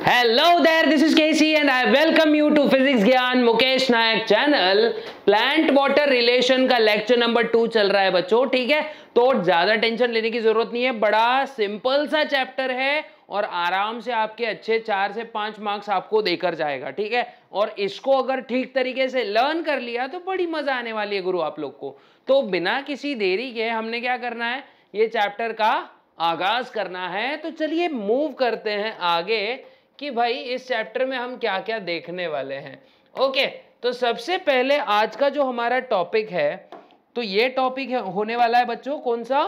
Hello there, this is Casey and I welcome you to Physics ज्ञान मुकेश नायक channel. Plant water relation का lecture number 2 चल रहा है बच्चों, ठीक है। तो ज्यादा टेंशन लेने की जरूरत नहीं है, बड़ा सिंपल सा चैप्टर है और आराम से आपके अच्छे 4 से 5 मार्क्स आपको देकर जाएगा, ठीक है। और इसको अगर ठीक तरीके से लर्न कर लिया तो बड़ी मजा आने वाली है गुरु आप लोग को। तो बिना किसी देरी के हमने क्या करना है, ये चैप्टर का आगाज करना है। तो चलिए मूव करते हैं आगे कि भाई इस चैप्टर में हम क्या क्या देखने वाले हैं। ओके, तो सबसे पहले आज का जो हमारा टॉपिक है, तो ये टॉपिक होने वाला है बच्चों कौन सा,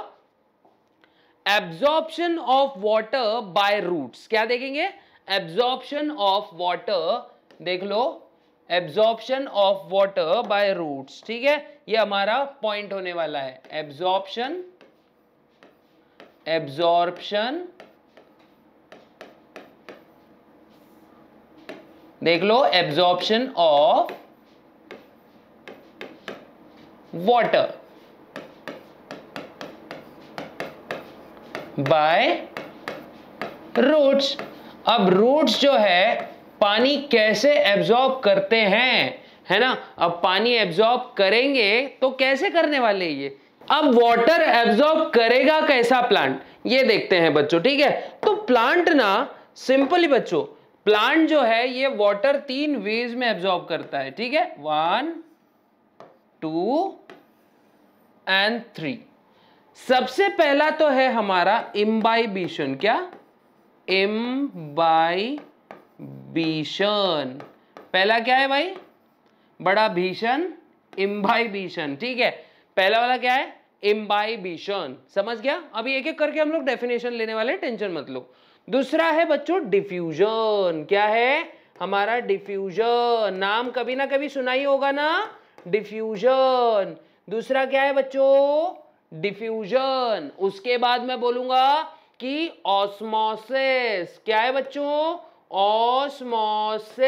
absorption of water by roots. क्या देखेंगे, एब्जॉर्प्शन ऑफ वाटर, देख लो, absorption of water by roots, ठीक है। ये हमारा पॉइंट होने वाला है, एब्जॉर्प्शन देख लो, absorption of water by roots. अब रूट्स जो है पानी कैसे एब्जॉर्ब करते हैं, है ना। अब पानी एब्जॉर्ब करेंगे तो कैसे करने वाले ये, अब वाटर एब्जॉर्ब करेगा कैसा प्लांट, ये देखते हैं बच्चों, ठीक है। तो प्लांट ना सिंपली बच्चों, प्लांट जो है ये वाटर 3 वेज में एब्जॉर्ब करता है, ठीक है, 1, 2 एंड 3। सबसे पहला तो है हमारा इम्बाइबिशन। क्या, इम्बाइबिशन। पहला क्या है भाई, बड़ा भीषण, इम्बाइबिशन, ठीक है। पहला वाला क्या है, इम्बाइबिशन, समझ गया। अभी एक एक करके हम लोग डेफिनेशन लेने वाले, टेंशन मत लो। दूसरा है बच्चों डिफ्यूजन। क्या है हमारा, डिफ्यूजन, नाम कभी ना कभी सुना ही होगा ना, डिफ्यूजन। दूसरा क्या है बच्चों, डिफ्यूजन। उसके बाद मैं बोलूंगा कि ऑस्मोसिस। क्या है बच्चों, ऑस्मोसिस।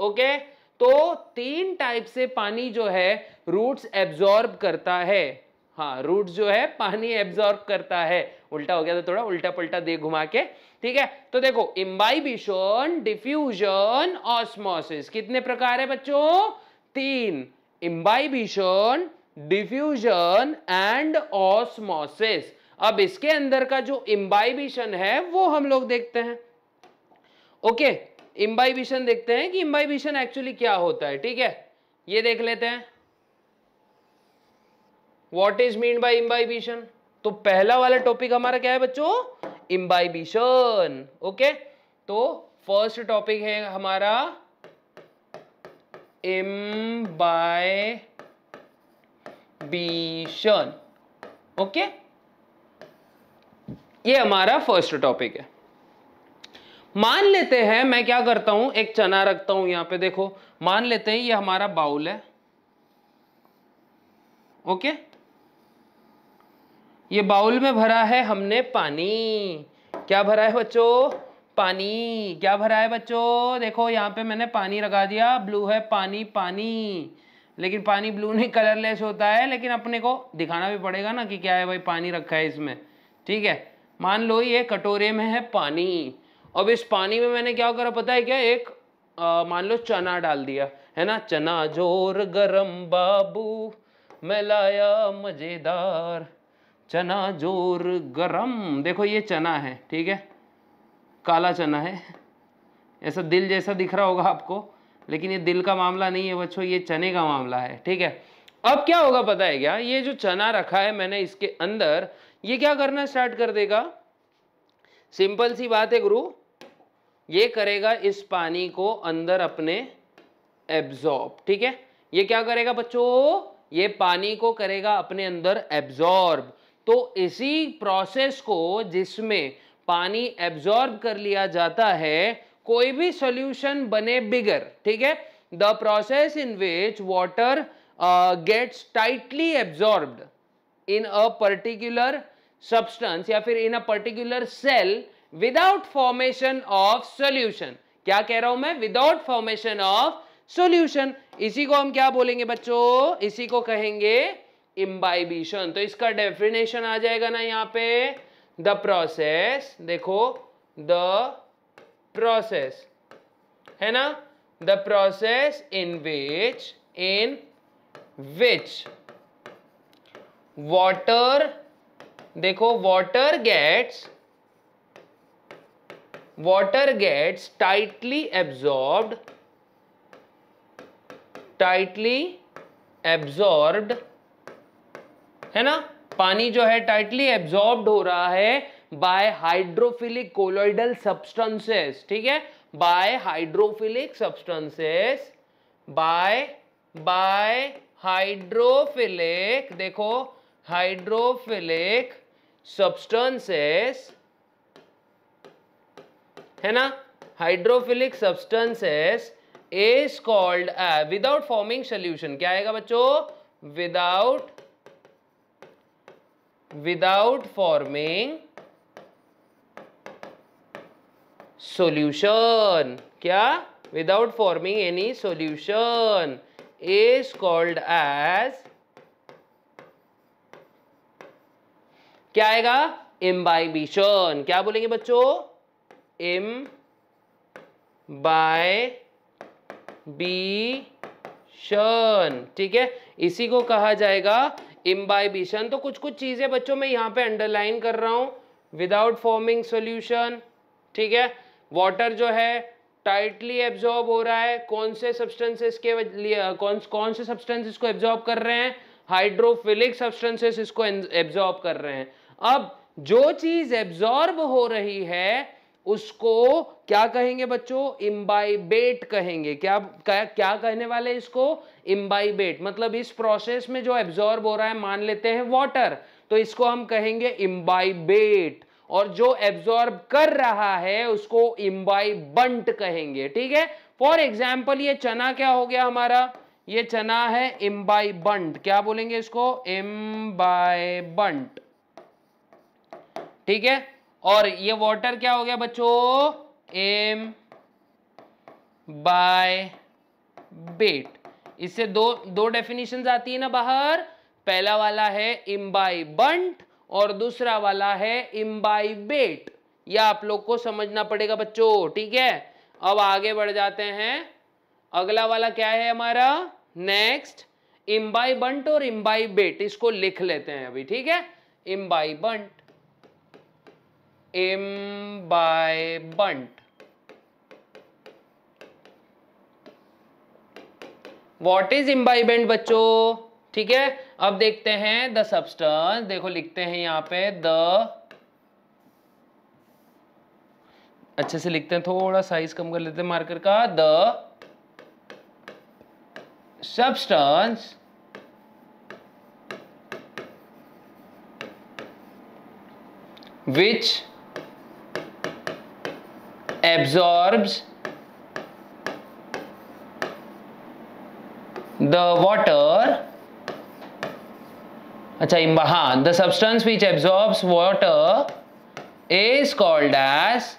ओके, तो 3 टाइप से पानी जो है रूट्स एब्जॉर्ब करता है। हाँ, रूट्स जो है पानी एब्जॉर्ब करता है। उल्टा हो गया तो थोड़ा उल्टा पलटा दे घुमा के, ठीक है। तो देखो, इम्बाइबिशन, डिफ्यूजन, ऑस्मोसिस, कितने प्रकार है बच्चों, 3, इम्बाइबिशन, डिफ्यूजन एंड ऑस्मोसिस। अब इसके अंदर का जो इम्बाइबिशन है वो हम लोग देखते हैं। ओके, इम्बाइबिशन देखते हैं कि इम्बाइबिशन एक्चुअली क्या होता है, ठीक है। ये देख लेते हैं, what is mean by imbibition. तो पहला वाला टॉपिक हमारा क्या है बच्चों, इम्बाइबिशन। ओके, तो फर्स्ट टॉपिक है हमारा इम्बाइबिशन। ओके, ये हमारा फर्स्ट टॉपिक है। मान लेते हैं, मैं क्या करता हूं, एक चना रखता हूं यहां पे, देखो, मान लेते हैं ये हमारा बाउल है। ओके, ये बाउल में भरा है हमने पानी। क्या भरा है बच्चों, पानी। क्या भरा है बच्चों, देखो यहां पे मैंने पानी लगा दिया, ब्लू है पानी, पानी। लेकिन पानी ब्लू नहीं, कलरलेस होता है, लेकिन अपने को दिखाना भी पड़ेगा ना कि क्या है भाई, पानी रखा है इसमें, ठीक है। मान लो ये कटोरे में है पानी। अब इस पानी में मैंने क्या करा पता है क्या, एक मान लो चना डाल दिया, है ना। चना जोर गरम बाबू मैं लाया मजेदार, चना जोर गरम। देखो ये चना है, ठीक है, काला चना है, ऐसा दिल जैसा दिख रहा होगा आपको, लेकिन ये दिल का मामला नहीं है बच्चों, ये चने का मामला है, ठीक है। अब क्या होगा पता है क्या, ये जो चना रखा है मैंने इसके अंदर, ये क्या करना स्टार्ट कर देगा, सिंपल सी बात है गुरु, ये करेगा इस पानी को अंदर अपने एब्जॉर्ब, ठीक है। ये क्या करेगा बच्चों, ये पानी को करेगा अपने अंदर एब्जॉर्ब। तो इसी प्रोसेस को जिसमें पानी एब्जॉर्ब कर लिया जाता है, कोई भी सॉल्यूशन बने बिगर, ठीक है, the process in which water gets tightly absorbed in a particular substance या फिर in a particular cell without formation of solution. क्या कह रहा हूं मैं, विदाउट फॉर्मेशन ऑफ सॉल्यूशन। इसी को हम क्या बोलेंगे बच्चों, इसी को कहेंगे इम्बाइबिशन। तो इसका डेफिनेशन आ जाएगा ना यहाँ पे, द प्रोसेस, देखो, द प्रोसेस, है ना, the process in which water, देखो वाटर गेट्स टाइटली एब्जॉर्ब्ड, है ना, पानी जो है टाइटली एब्जॉर्ब्ड हो रहा है बाय हाइड्रोफिलिक कोलोइडल सब्सटेंसेस, ठीक है, by hydrophilic substances, by hydrophilic, देखो हाइड्रोफिलिक सब्सटेंसेस, है ना, hydrophilic substances is called without forming solution, क्या आएगा बच्चों, विदाउट फॉर्मिंग solution, क्या, without forming any solution is called as, क्या आएगा, imbibition, क्या बोलेंगे बच्चों, imbibition, ठीक है, इसी को कहा जाएगा imbibition। तो कुछ कुछ चीजें बच्चों मैं यहां पे अंडरलाइन कर रहा हूं, विदाउट फॉर्मिंग सॉल्यूशन, ठीक है, वाटर जो है टाइटली एब्जॉर्ब हो रहा है, कौन से सब्सटेंसेस के लिए, कौन से सब्सटेंसेस को एब्जॉर्ब कर रहे हैं, हाइड्रोफिलिक सब्सटेंसेस इसको एब्जॉर्ब कर रहे हैं। अब जो चीज एब्जॉर्ब हो रही है उसको क्या कहेंगे बच्चों, इम्बाइबेट कहेंगे, क्या कहने वाले इसको, इम्बाइबेट, मतलब इस प्रोसेस में जो एब्जॉर्ब हो रहा है, मान लेते हैं वाटर, तो इसको हम कहेंगे इम्बाइबेट, और जो एब्जॉर्ब कर रहा है उसको इम्बाइबंट कहेंगे, ठीक है। फॉर एग्जाम्पल ये चना क्या हो गया हमारा, ये चना है इम्बाइबंट, क्या बोलेंगे इसको, इम्बाइबंट, ठीक है, और ये वाटर क्या हो गया बच्चों, इम्बाइबेट। इससे दो डेफिनेशंस आती है ना बाहर, पहला वाला है इम्बाइबंट और दूसरा वाला है इम्बाइबेट, यह आप लोग को समझना पड़ेगा बच्चों, ठीक है। अब आगे बढ़ जाते हैं, अगला वाला क्या है हमारा, नेक्स्ट इम्बाइबंट और इम्बाइबेट, इसको लिख लेते हैं अभी, ठीक है, इम्बाइबंट, इम्बाइबंट, व्हाट इज इम्बाइबेंट बच्चों, ठीक है। अब देखते हैं द सब्सटेंस, देखो लिखते हैं यहां पे द, अच्छे से लिखते हैं, थोड़ा साइज कम कर लेते हैं मार्कर का, the substance which absorbs the water, अच्छा हाँ, the substance which absorbs water is called as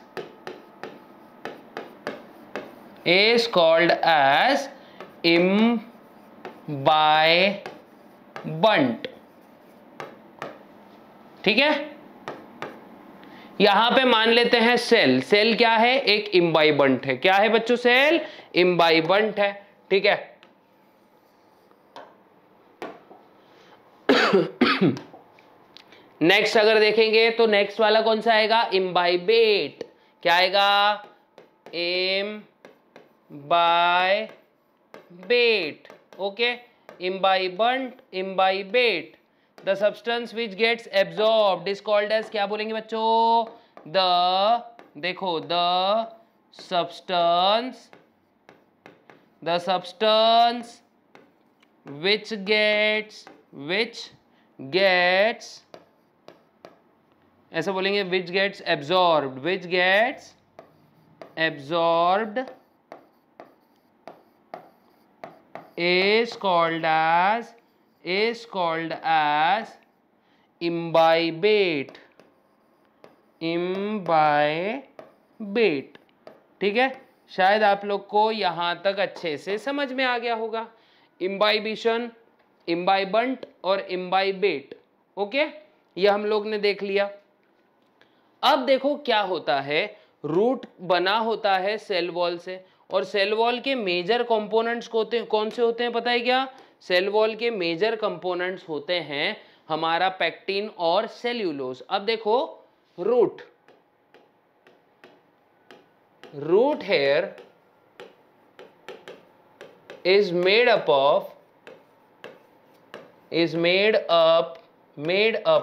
imbibant, ठीक है। यहां पे मान लेते हैं सेल क्या है, एक इम्बाइबंट है, क्या है बच्चों, सेल इम्बाइबंट है, ठीक है। नेक्स्ट अगर देखेंगे तो नेक्स्ट वाला कौन सा आएगा, इम्बाइबेट, क्या आएगा, imbibate, okay, imbibant, imbibate, the substance which gets absorbed is called as, क्या बोलेंगे बच्चों, द, देखो द सब्सटेंस which gets ऐसा बोलेंगे, which gets absorbed is called as imbibate, ठीक है। शायद आप लोग को यहां तक अच्छे से समझ में आ गया होगा, इम्बाइबिशन, इम्बाइबंट और इम्बाइबेट, ओके, ये हम लोग ने देख लिया। अब देखो क्या होता है, रूट बना होता है सेल वॉल से, और सेल वॉल के मेजर कंपोनेंट्स कौन से होते हैं पता है क्या? सेल वॉल के मेजर कंपोनेंट्स होते हैं हमारा पेक्टिन और सेल्यूलोज। अब देखो root hair is made up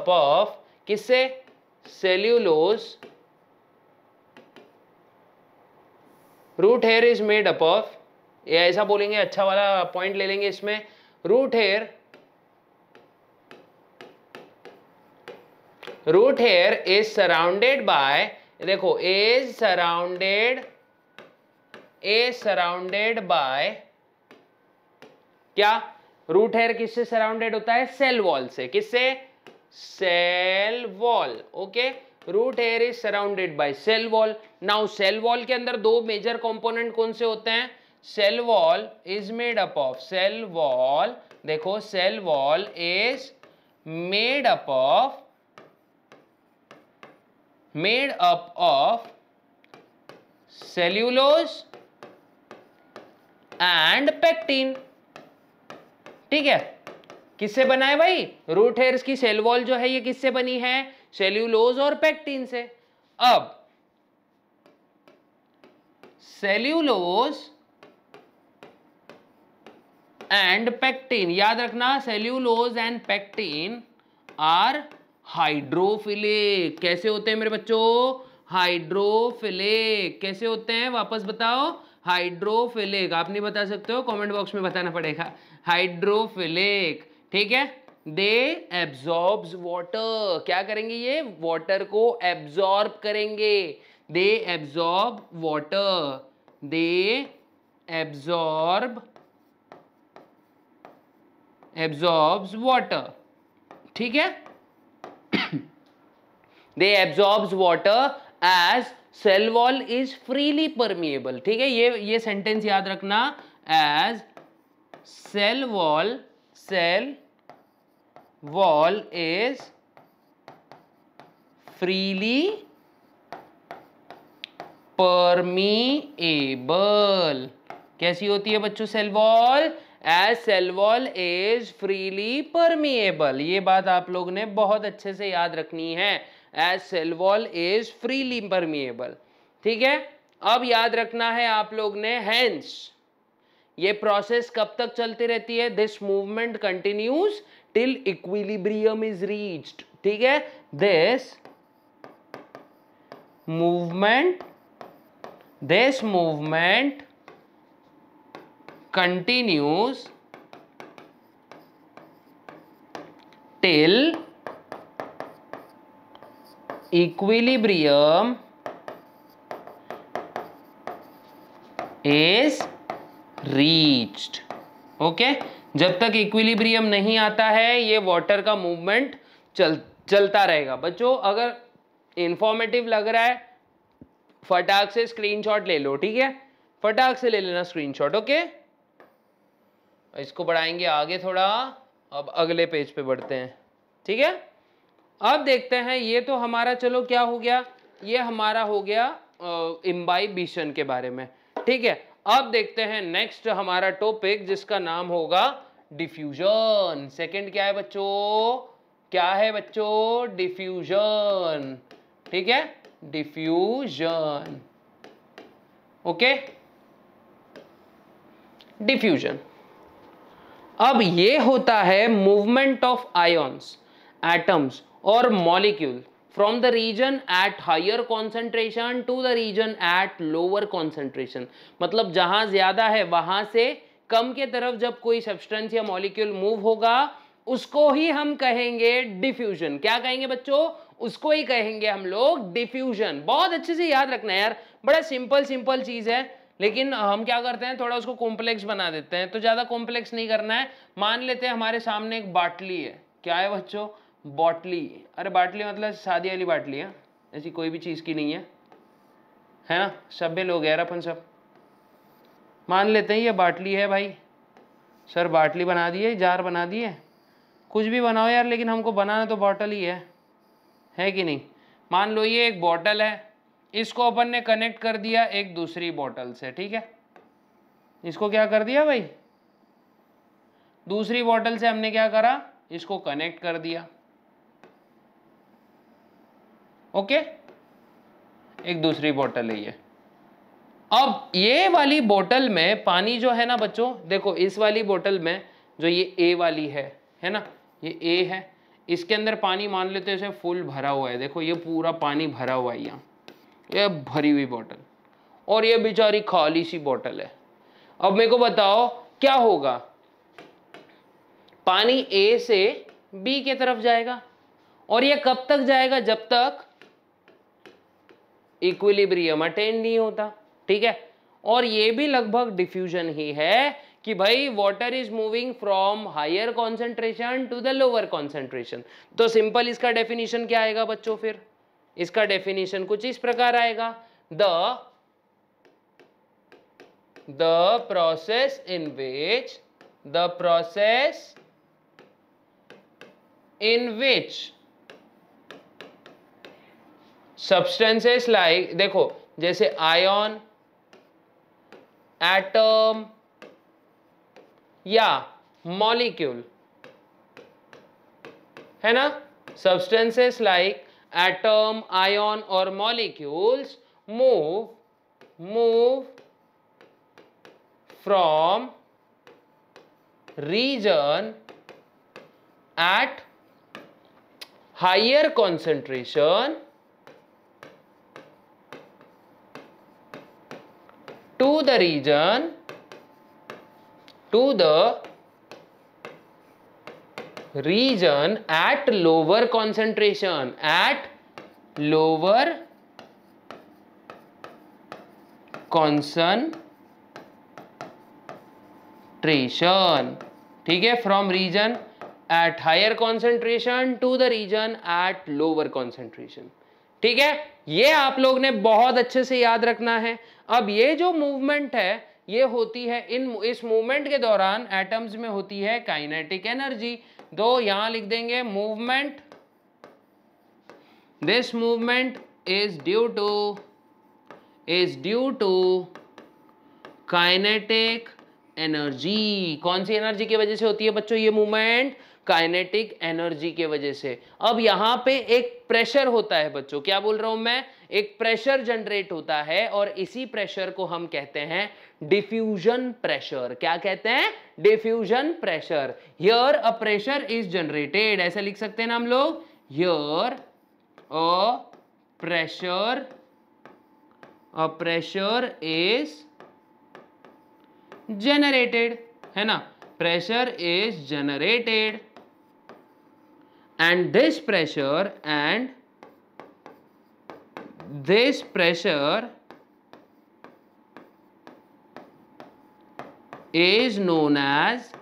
of किससे? Cellulose. Root hair is made up of, ये ऐसा बोलेंगे, अच्छा वाला पॉइंट ले लेंगे इसमें। Root hair is surrounded by, देखो इज सराउंडेड बाय क्या? रूट हेयर किससे सराउंडेड होता है? सेल वॉल से। किससे? Cell wall. Okay, root hair is surrounded by cell wall. Now cell wall के अंदर दो मेजर कंपोनेंट कौन से होते हैं? Cell wall is made up of, cell wall, देखो cell wall is made up of cellulose and pectin. ठीक है, किससे बना है भाई? रूट हेयर्स की सेल वॉल जो है ये किससे बनी है? सेल्यूलोज और पेक्टिन से। अब सेल्यूलोज एंड पेक्टिन, याद रखना cellulose and pectin are hydrophilic. कैसे होते हैं मेरे बच्चों? हाइड्रोफिलिक। कैसे होते हैं वापस बताओ? हाइड्रोफिलिक। आप नहीं बता सकते हो, कमेंट बॉक्स में बताना पड़ेगा। हाइड्रोफिलिक, ठीक है। दे एब्जॉर्ब्स वाटर, क्या करेंगे ये? वाटर को एब्जॉर्ब करेंगे। They absorb water, they absorbs water, ठीक है। They absorbs water as cell wall is freely permeable. ठीक है, ये सेंटेंस याद रखना, as cell wall is freely permeable. कैसी होती है बच्चों cell wall? As cell wall is freely permeable. ये बात आप लोग ने बहुत अच्छे से याद रखनी है, as cell wall is freely permeable. ठीक है, अब याद रखना है आप लोग ने हेंस, ये प्रोसेस कब तक चलती रहती है? This movement continues till equilibrium is reached. ठीक है, this movement continues till equilibrium is reached। Okay, जब तक इक्विलिब्रियम नहीं आता है ये वाटर का मूवमेंट चलता रहेगा। बच्चों अगर इंफॉर्मेटिव लग रहा है फटाक से स्क्रीनशॉट ले लो। ठीक है, फटाक से ले लेना स्क्रीनशॉट। ओके, इसको बढ़ाएंगे आगे थोड़ा, अब अगले पेज पे बढ़ते हैं। ठीक है, अब देखते हैं, ये तो हमारा चलो क्या हो गया, ये हमारा हो गया इम्बाइबिशन के बारे में। ठीक है, अब देखते हैं नेक्स्ट हमारा टॉपिक जिसका नाम होगा डिफ्यूजन। सेकंड क्या है बच्चों? क्या है बच्चों? डिफ्यूजन। ठीक है, डिफ्यूजन। Okay, diffusion. अब ये होता है मूवमेंट ऑफ आयंस, एटम्स और molecule from the region at higher concentration to the region at lower concentration. मतलब जहां ज्यादा है वहां से कम के तरफ जब कोई सब्सटेंस या मॉलिक्यूल मूव होगा उसको ही हम कहेंगे डिफ्यूजन। क्या कहेंगे बच्चों? उसको ही कहेंगे हम लोग डिफ्यूजन। बहुत अच्छे से याद रखना यार, बड़ा सिंपल चीज है, लेकिन हम क्या करते हैं थोड़ा उसको कॉम्प्लेक्स बना देते हैं। तो ज्यादा कॉम्प्लेक्स नहीं करना है। मान लेते हैं हमारे सामने एक बाटली है। क्या है बच्चों? बाटली। अरे बाटली मतलब शादी वाली बाटली है, ऐसी कोई भी चीज की नहीं है ना? सभ्य लोग यार अपन सब। मान लेते हैं ये बाटली है भाई, सर बाटली बना दिए, जार बना दिए, कुछ भी बनाओ यार, लेकिन हमको बनाना तो बॉटल ही है कि नहीं? मान लो ये एक बॉटल है इसको अपन ने कनेक्ट कर दिया एक दूसरी बॉटल से, ठीक है। इसको क्या कर दिया भाई, दूसरी बॉटल से हमने क्या करा, इसको कनेक्ट कर दिया, ओके। एक दूसरी बॉटल है ये। अब ये वाली बोतल में पानी जो है ना बच्चों, देखो इस वाली बोतल में जो ये ए वाली है ना, ये ए है, इसके अंदर पानी मान लेते हैं इसे फुल भरा हुआ है। देखो ये पूरा पानी भरा हुआ है यहाँ, ये भरी हुई बोतल, और ये बेचारी खाली सी बोतल है। अब मेरे को बताओ क्या होगा, पानी ए से बी की तरफ जाएगा, और ये कब तक जाएगा, जब तक इक्विलिब्रियम अटेन नहीं होता, ठीक है। और ये भी लगभग डिफ्यूजन ही है कि भाई water is moving from higher concentration to the lower concentration. तो सिंपल इसका डेफिनेशन क्या आएगा बच्चों, फिर इसका डेफिनेशन कुछ इस प्रकार आएगा, the process in which substances like, देखो जैसे आयन, एटम या मॉलिक्यूल है ना, substances like atom, ion और molecules move from region at higher concentration to the region at lower concentration, ठीक है, from region at higher concentration to the region at lower concentration, ठीक है। ये आप लोग ने बहुत अच्छे से याद रखना है। अब ये जो मूवमेंट है ये होती है, इस मूवमेंट के दौरान एटम्स में होती है काइनेटिक एनर्जी। तो यहां लिख देंगे movement, this movement is due to kinetic energy. कौन सी एनर्जी की वजह से होती है बच्चों ये मूवमेंट, काइनेटिक एनर्जी के वजह से। अब यहां पे एक प्रेशर होता है बच्चों, क्या बोल रहा हूं मैं, एक प्रेशर जनरेट होता है, और इसी प्रेशर को हम कहते हैं डिफ्यूजन प्रेशर। क्या कहते हैं, diffusion pressure. Here a pressure is generated, ऐसा लिख सकते हैं ना हम लोग, here a pressure is generated, है ना, pressure is generated, and this pressure is known as,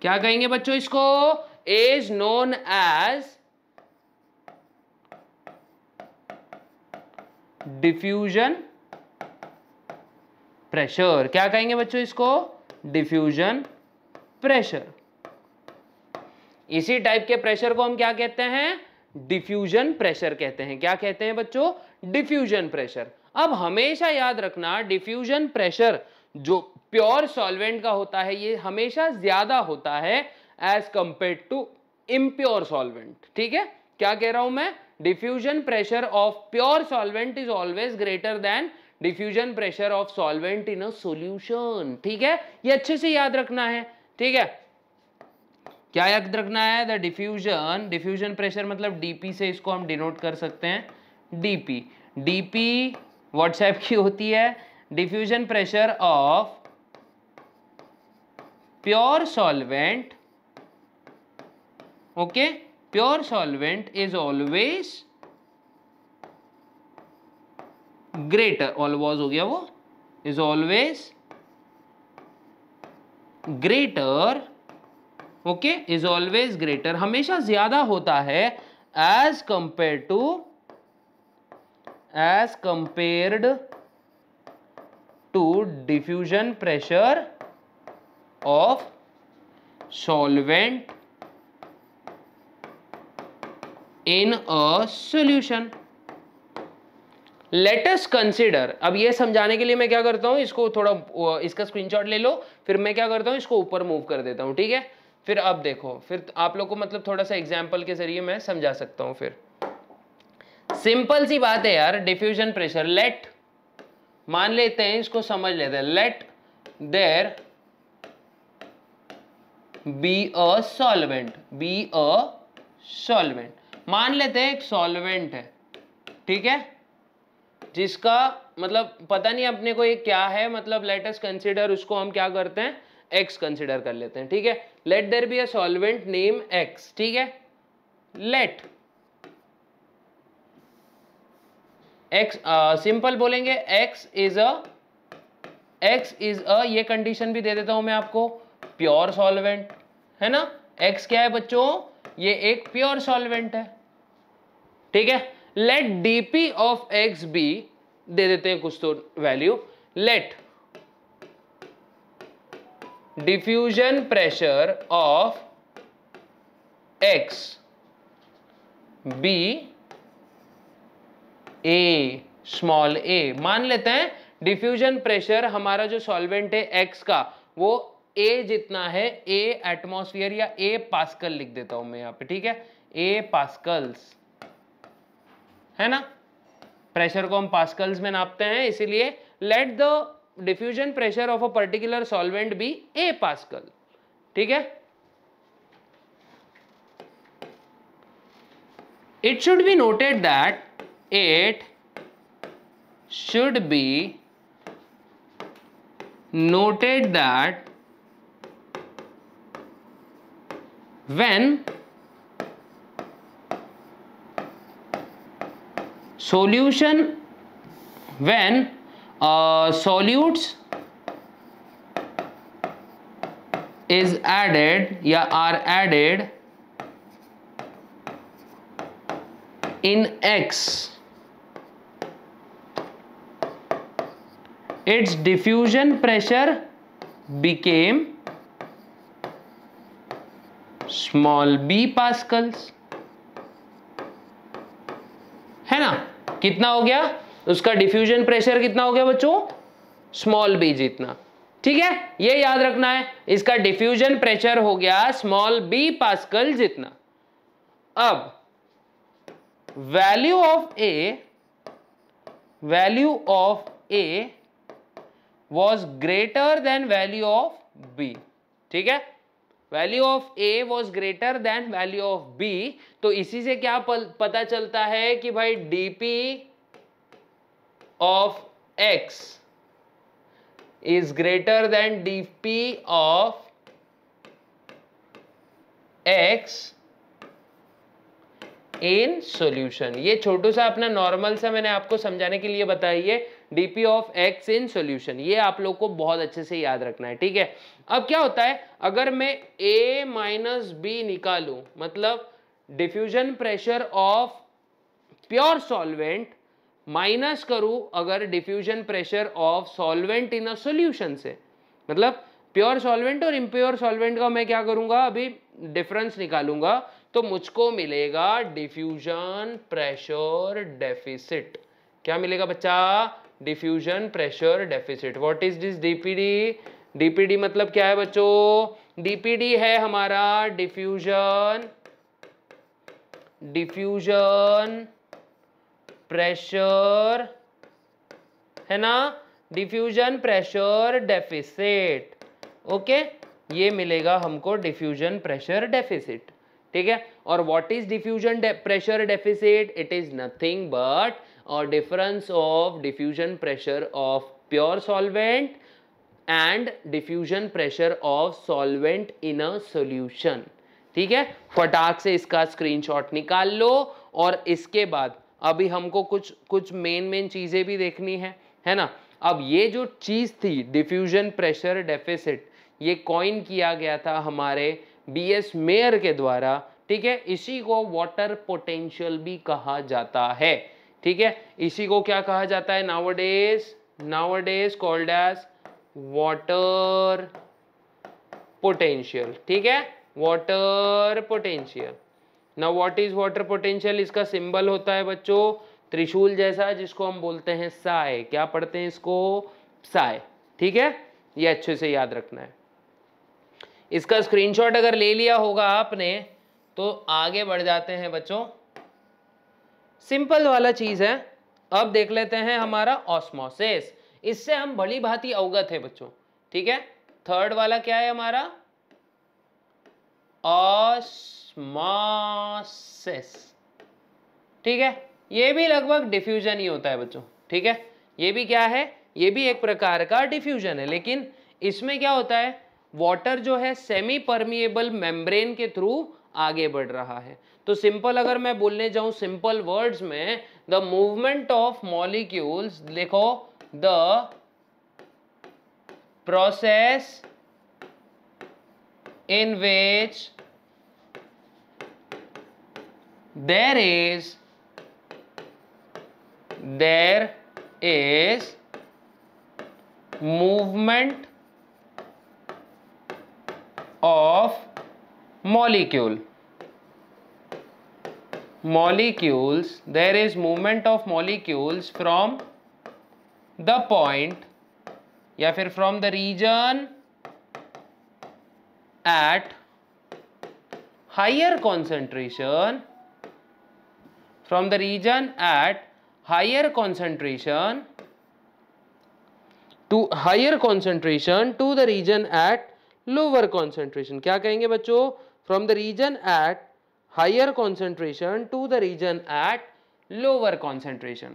क्या कहेंगे बच्चों इसको, is known as diffusion pressure। क्या कहेंगे बच्चों इसको, डिफ्यूजन प्रेशर। इसी टाइप के प्रेशर को हम क्या कहते हैं, डिफ्यूजन प्रेशर कहते हैं। क्या कहते हैं बच्चों, डिफ्यूजन प्रेशर। अब हमेशा याद रखना, डिफ्यूजन प्रेशर जो प्योर सॉल्वेंट का होता है ये हमेशा ज्यादा होता है as compare to impure solvent, ठीक है। क्या कह रहा हूं मैं, diffusion pressure of pure solvent is always greater than diffusion pressure of solvent in a solution, ठीक है। ये अच्छे से याद रखना है, ठीक है। क्या याद रखना है, द डिफ्यूजन प्रेशर मतलब डीपी से इसको हम डिनोट कर सकते हैं, डीपी व्हाट्सएप की होती है, diffusion pressure of pure solvent, okay, pure solvent is always greater, always हो गया वो, is always greater, okay, is always greater, हमेशा ज्यादा होता है as compared to diffusion pressure of solvent in a solution. Let us consider, अब ये समझाने के लिए मैं क्या करता हूं, इसको थोड़ा इसका स्क्रीनशॉट ले लो, फिर मैं क्या करता हूं, इसको ऊपर मूव कर देता हूं, ठीक है। फिर अब देखो, फिर आप लोग को मतलब थोड़ा सा एग्जाम्पल के जरिए मैं समझा सकता हूं। फिर सिंपल सी बात है यार, डिफ्यूजन प्रेशर, लेट, मान लेते हैं, इसको समझ लेते हैं, let there be a solvent, be a solvent, मान लेते हैं एक सॉल्वेंट है, ठीक है, जिसका मतलब पता नहीं अपने को ये क्या है, मतलब लेट अस कंसीडर, उसको हम क्या करते हैं, एक्स कंसीडर कर लेते हैं, ठीक है। Let there be a solvent name X, ठीक है। लेट एक्स, सिंपल बोलेंगे एक्स इज अ, ये कंडीशन भी दे देता हूं मैं आपको, प्योर सॉल्वेंट, है ना। एक्स क्या है बच्चों, ये एक प्योर सॉल्वेंट है, ठीक है। Let DP of X B, दे देते हैं कुछ तो value, let diffusion pressure of X B A, small A, मान लेते हैं डिफ्यूजन प्रेशर हमारा जो सॉल्वेंट है एक्स का, वो ए जितना है, ए एटमॉस्फेयर या ए पास्कल लिख देता हूं मैं यहां पे, ठीक है, ए पास्कल्स, है ना। प्रेशर को हम पास्कल्स में नापते हैं, इसीलिए let the diffusion pressure of a particular solvent be A pascal, ठीक है। It should be noted that it should be noted that when solutes is added या are added in X, its diffusion pressure became small b pascals, है ना। कितना हो गया उसका diffusion pressure, कितना हो गया बच्चों, स्मॉल बी जितना, ठीक है। ये याद रखना है, इसका डिफ्यूजन प्रेशर हो गया स्मॉल बी पास्कल जितना। अब value of A was greater than value of b, ठीक है। Value of A was greater than value of b, तो इसी से क्या पता चलता है कि भाई dp of x is greater than dp of x in solution. ये छोटू सा अपना नॉर्मल सा मैंने आपको समझाने के लिए बताइए, DP of x in solution, ये आप लोग को बहुत अच्छे से याद रखना है, ठीक है। अब क्या होता है, अगर मैं ए माइनस बी निकालूं, मतलब diffusion pressure of pure solvent minus करूं अगर diffusion pressure of solvent in a solution से, मतलब प्योर सॉल्वेंट और इम्प्योर सॉल्वेंट का मैं क्या करूंगा, अभी डिफरेंस निकालूंगा, तो मुझको मिलेगा डिफ्यूजन प्रेशर डेफिसिट। क्या मिलेगा बच्चा, diffusion pressure deficit. What is this DPD, DPD मतलब क्या है बच्चों, डीपीडी है हमारा डिफ्यूजन प्रेशर, है ना, डिफ्यूजन प्रेशर डेफिसिट, ओके। ये मिलेगा हमको डिफ्यूजन प्रेशर डेफिसिट, ठीक है। और what is diffusion pressure deficit, it is nothing but और difference of diffusion pressure of pure solvent and diffusion pressure of solvent in a solution, ठीक है। फटाक से इसका स्क्रीनशॉट निकाल लो। और इसके बाद अभी हमको कुछ मेन चीजें भी देखनी है ना। अब ये जो चीज थी डिफ्यूजन प्रेशर डेफिसिट, ये कॉइन किया गया था हमारे बीएस मेयर के द्वारा, ठीक है। इसी को वाटर पोटेंशियल भी कहा जाता है, ठीक है। इसी को क्या कहा जाता है, nowadays called as water potential, ठीक है, water potential. Now what is water potential, इसका सिंबल होता है बच्चों त्रिशूल जैसा, जिसको हम बोलते हैं साय। क्या पढ़ते हैं इसको? साय। ठीक है, ये अच्छे से याद रखना है। इसका स्क्रीनशॉट अगर ले लिया होगा आपने तो आगे बढ़ जाते हैं बच्चों। सिंपल वाला चीज है। अब देख लेते हैं हमारा ऑस्मोसिस। इससे हम बड़ी भांति अवगत है बच्चों। ठीक है, थर्ड वाला क्या है हमारा? ऑस्मोसिस। ठीक है, ये भी लगभग डिफ्यूजन ही होता है बच्चों। ठीक है, ये भी क्या है? ये भी एक प्रकार का डिफ्यूजन है, लेकिन इसमें क्या होता है? वाटर जो है सेमी परमिएबल मेम्ब्रेन के थ्रू आगे बढ़ रहा है। तो सिंपल अगर मैं बोलने जाऊं सिंपल वर्ड्स में, द मूवमेंट ऑफ मॉलिक्यूल्स, देखो, the process in which there is movement of molecules, there is movement of molecules from the point या फिर from the region at higher concentration, from the region at higher concentration to the region at lower concentration. क्या कहेंगे बच्चों? From the region at higher concentration to the region at lower concentration.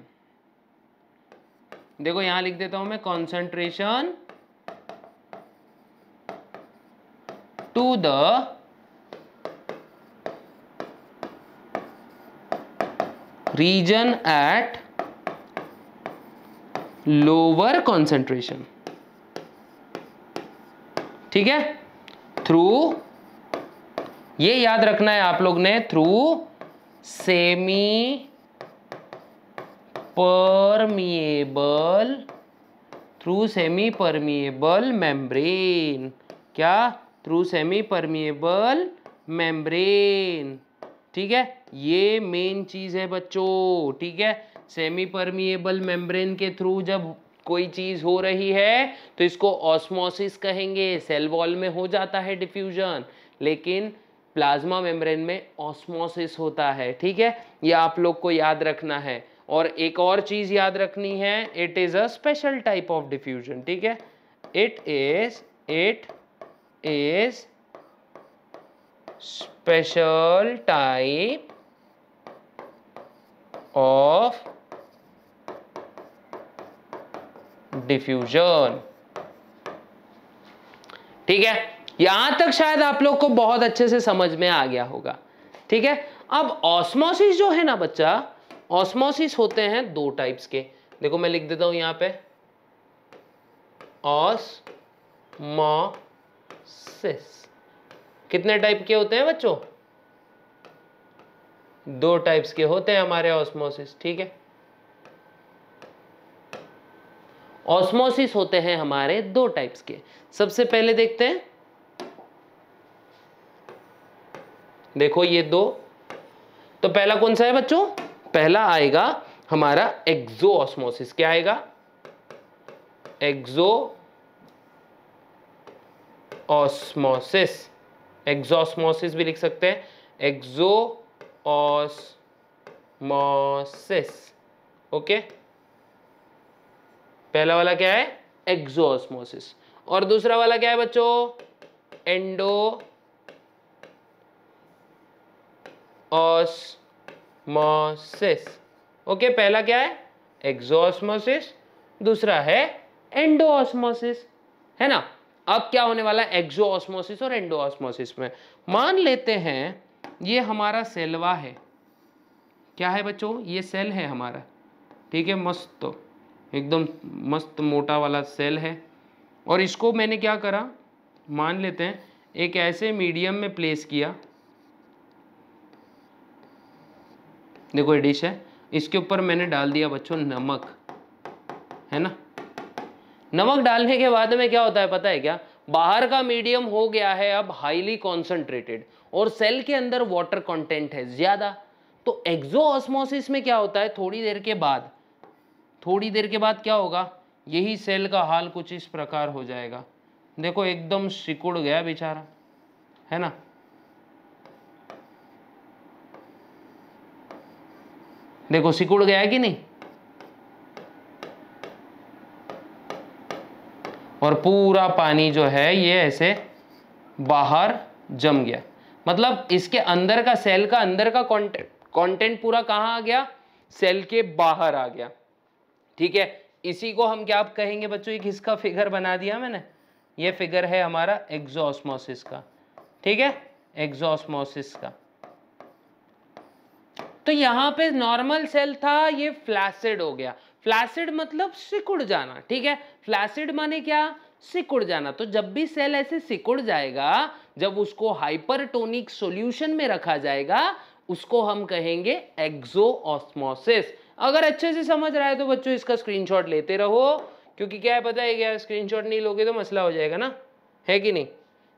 देखो यहां लिख देता हूं मैं, concentration to the region at lower concentration. ठीक है, थ्रू, ये याद रखना है आप लोग ने, थ्रू सेमी परमिएबल मेम्ब्रेन। क्या? Through semi permeable membrane. ठीक है, ये मेन चीज है बच्चों। ठीक है, सेमी परमिएबल मेम्ब्रेन के थ्रू जब कोई चीज हो रही है तो इसको ऑस्मोसिस कहेंगे। सेल वॉल में हो जाता है डिफ्यूजन, लेकिन प्लाज्मा मेम्ब्रेन में ऑस्मोसिस होता है। ठीक है, ये आप लोग को याद रखना है। और एक और चीज याद रखनी है, it is a special type of diffusion. ठीक है, it is special type of diffusion. ठीक है, यहां तक शायद आप लोग को बहुत अच्छे से समझ में आ गया होगा। ठीक है, अब ऑस्मोसिस जो है ना बच्चा, ऑस्मोसिस होते हैं दो टाइप्स के। देखो मैं लिख देता हूं यहां पे, ऑस्मोसिस कितने टाइप के होते हैं बच्चों? दो टाइप्स के होते हैं हमारे ऑस्मोसिस। ठीक है, ऑस्मोसिस होते हैं हमारे दो टाइप्स के। सबसे पहले देखते हैं, देखो ये दो, तो पहला कौन सा है बच्चों? पहला आएगा हमारा एक्सो ऑस्मोसिस। क्या आएगा? एक्सो ऑस्मोसिस। एक्सोस्मोसिस भी लिख सकते हैं, एक्सो ऑस्मोसिस। ओके, पहला वाला क्या है? एक्सो ऑस्मोसिस। और दूसरा वाला क्या है बच्चों? Endo osmosis. ओके, पहला क्या है? एक्सोस्मोसिस, दूसरा है एंडोऑस्मोसिस, है ना। अब क्या होने वाला है एक्सोऑस्मोसिस और एंडोऑस्मोसिस में? मान लेते हैं ये हमारा सेलवा है। क्या है बच्चों? ये सेल है हमारा। ठीक है, मस्त, एकदम मस्त मोटा वाला सेल है। और इसको मैंने क्या करा, मान लेते हैं एक ऐसे मीडियम में प्लेस किया। देखो ये डिश है, इसके ऊपर मैंने डाल दिया बच्चों नमक, है ना। नमक डालने के बाद में क्या होता है पता है क्या? बाहर का मीडियम हो गया है अब हाईली कॉन्सेंट्रेटेड और सेल के अंदर वाटर कंटेंट है ज्यादा। तो एक्सोऑस्मोसिस में क्या होता है, थोड़ी देर के बाद क्या होगा, यही सेल का हाल कुछ इस प्रकार हो जाएगा। देखो एकदम सिकुड़ गया बेचारा, है ना। देखो सिकुड़ गया है कि नहीं, और पूरा पानी जो है ये ऐसे बाहर जम गया। मतलब इसके अंदर का, सेल का अंदर का कंटेंट पूरा कहाँ आ गया, सेल के बाहर आ गया। ठीक है, इसी को हम क्या कहेंगे बच्चों, एक किसका फिगर बना दिया मैंने, ये फिगर है हमारा एक्सोऑस्मोसिस का। ठीक है, एक्सोऑस्मोसिस का। तो यहां पे नॉर्मल सेल था, ये फ्लैसिड हो गया। फ्लैसिड मतलब सिकुड़ जाना। ठीक है, फ्लैसिड माने क्या, सिकुड़ जाना। तो जब भी सेल ऐसे सिकुड़ जाएगा, जब उसको हाइपरटोनिक सॉल्यूशन में रखा जाएगा, उसको हम कहेंगे एक्सोऑस्मोसिस। अगर अच्छे से समझ रहा है तो बच्चों इसका स्क्रीनशॉट लेते रहो, क्योंकि क्या है पता है क्या, स्क्रीनशॉट नहीं लोगे तो मसला हो जाएगा ना, है कि नहीं।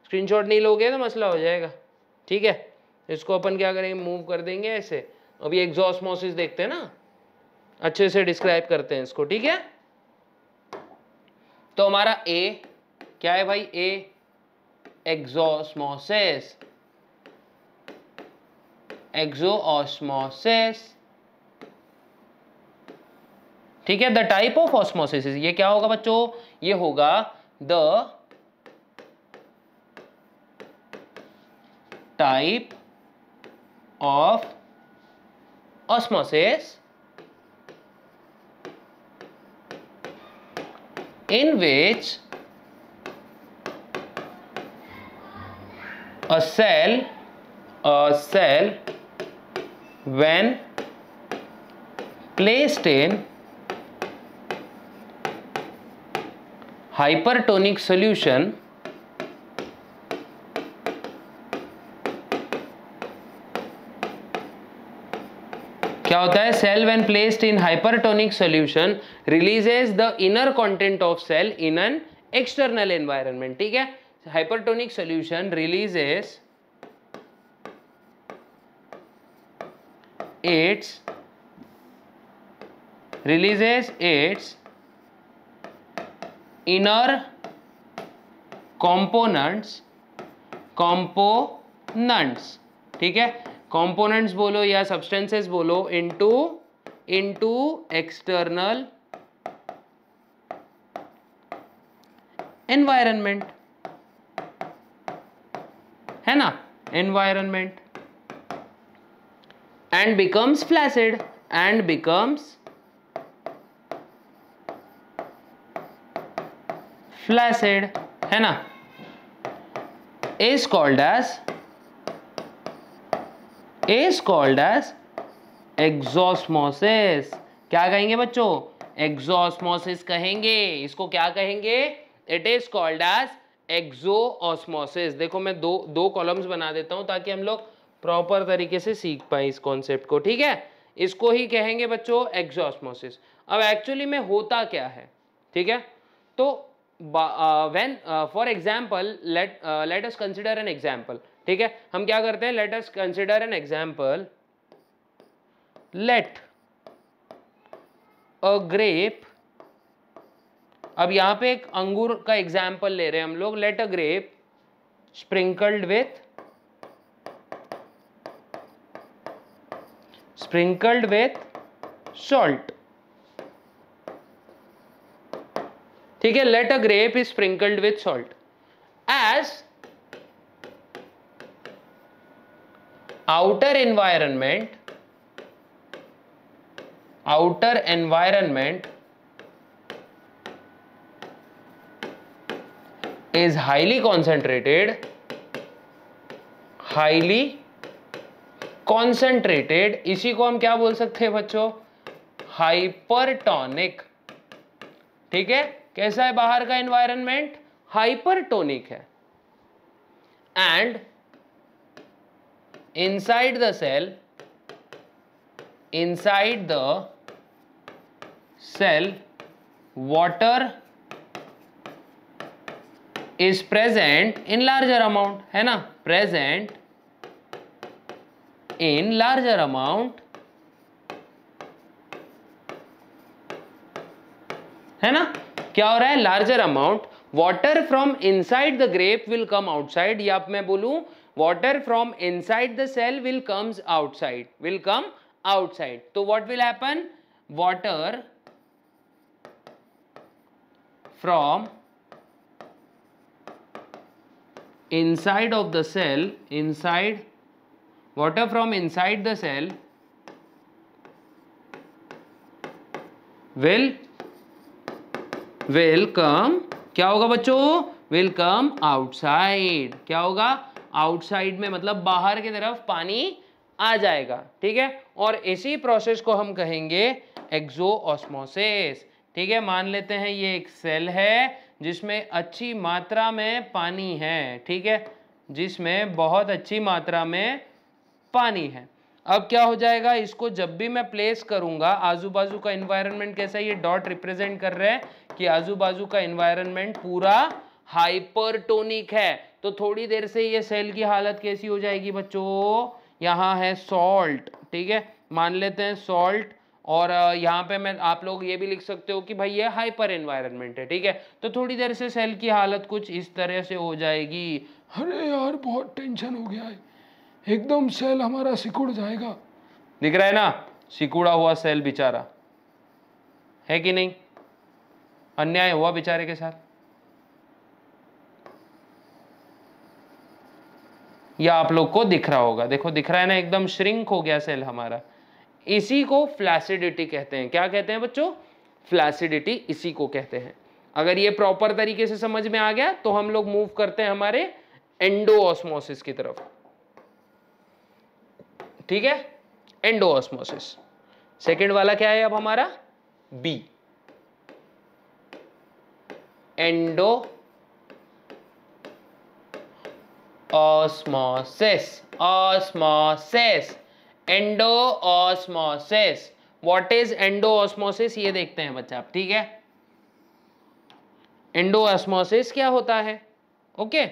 स्क्रीनशॉट नहीं लोगे तो मसला हो जाएगा। ठीक है, इसको अपन क्या करेंगे, मूव कर देंगे ऐसे। अभी एक्सोऑस्मोसिस देखते हैं ना, अच्छे से डिस्क्राइब करते हैं इसको। ठीक है, तो हमारा ए क्या है भाई, ए एक्सोऑस्मोसिस। एक्सोऑस्मोसिस, ठीक है। द टाइप ऑफ ऑस्मोसिस, ये क्या होगा बच्चों, ये होगा the type of osmosis in which a cell when placed in hypertonic solution क्या होता है, cell when placed in hypertonic solution releases the inner content of cell in an external environment. ठीक है, hypertonic solution releases its inner components। ठीक है, components बोलो या substances बोलो, इनटू एक्सटर्नल एनवायरनमेंट, है ना, एनवायरनमेंट, एंड बिकम्स फ्लैसिड, है ना, is called as एक्सोऑस्मोसिस। क्या कहेंगे बच्चों, एक्सोऑस्मोसिस कहेंगे इसको। क्या कहेंगे, इट इज कॉल्ड एज एक्सोऑस्मोसिस। देखो मैं दो कॉलम्स बना देता हूं ताकि हम लोग प्रॉपर तरीके से सीख पाए इस कॉन्सेप्ट को। ठीक है, इसको ही कहेंगे बच्चों एक्सोऑस्मोसिस। अब एक्चुअली में होता क्या है, ठीक है, तो when for example let us consider an example। ठीक है, हम क्या करते हैं, let us consider an example। let a grape, अब यहां पे एक अंगूर का एग्जाम्पल ले रहे हैं हम लोग। let a grape sprinkled with salt। ठीक है, let a grape is sprinkled with salt as outer environment is highly concentrated। इसी को हम क्या बोल सकते हैं बच्चों, हाइपरटोनिक। ठीक है, कैसा है बाहर का एनवायरनमेंट, हाइपरटोनिक है। And inside the cell water is present in larger amount, है ना, present in larger amount, है ना, क्या हो रहा है, larger amount, water from inside the grape will come outside, या मैं बोलूं water from inside the cell will comes outside, will come outside. तो what will happen, water from inside of the cell, water from inside the cell will come, क्या होगा बच्चों, will come outside, क्या होगा, outside में मतलब बाहर की तरफ पानी आ जाएगा. ठीक है, और इसी प्रोसेस को हम कहेंगे एक्सोऑस्मोसिस. ठीक है, मान लेते हैं ये एक सेल है जिसमें अच्छी मात्रा में पानी है. ठीक है, जिसमें बहुत अच्छी मात्रा में पानी है. अब क्या हो जाएगा, इसको जब भी मैं प्लेस करूंगा, आजू बाजू का एनवायरनमेंट कैसा, ये डॉट रिप्रेजेंट कर रहे हैं कि आजू बाजू का एनवायरनमेंट पूरा हाइपरटोनिक है. तो थोड़ी देर से ये सेल की हालत कैसी हो जाएगी बच्चों, यहाँ है सॉल्ट. ठीक है, मान लेते हैं सॉल्ट, और यहाँ पे मैं, आप लोग ये भी लिख सकते हो कि भाई ये हाइपर एनवायरनमेंट है. ठीक है, तो थोड़ी देर से सेल की हालत कुछ इस तरह से हो जाएगी. अरे यार बहुत टेंशन हो गया है, एकदम सेल हमारा सिकुड़ जाएगा. दिख रहा है ना, सिकुड़ा हुआ सेल बेचारा, है कि नहीं, अन्याय हुआ बेचारे के साथ. या आप लोग को दिख रहा होगा, देखो दिख रहा है ना, एकदम श्रिंक हो गया सेल हमारा. इसी को फ्लैसिडिटी कहते हैं. क्या कहते हैं बच्चों, फ्लैसिडिटी इसी को कहते हैं. अगर ये प्रॉपर तरीके से समझ में आ गया तो हम लोग मूव करते हैं हमारे एंडोऑस्मोसिस की तरफ. ठीक है, एंडोऑस्मोसिस. सेकंड वाला क्या है अब हमारा, B, endoosmosis. Osmosis, endoosmosis. What is endoosmosis, ये देखते हैं बच्चा आप. ठीक है, एंडोऑस्मोसिस क्या होता है, ओके,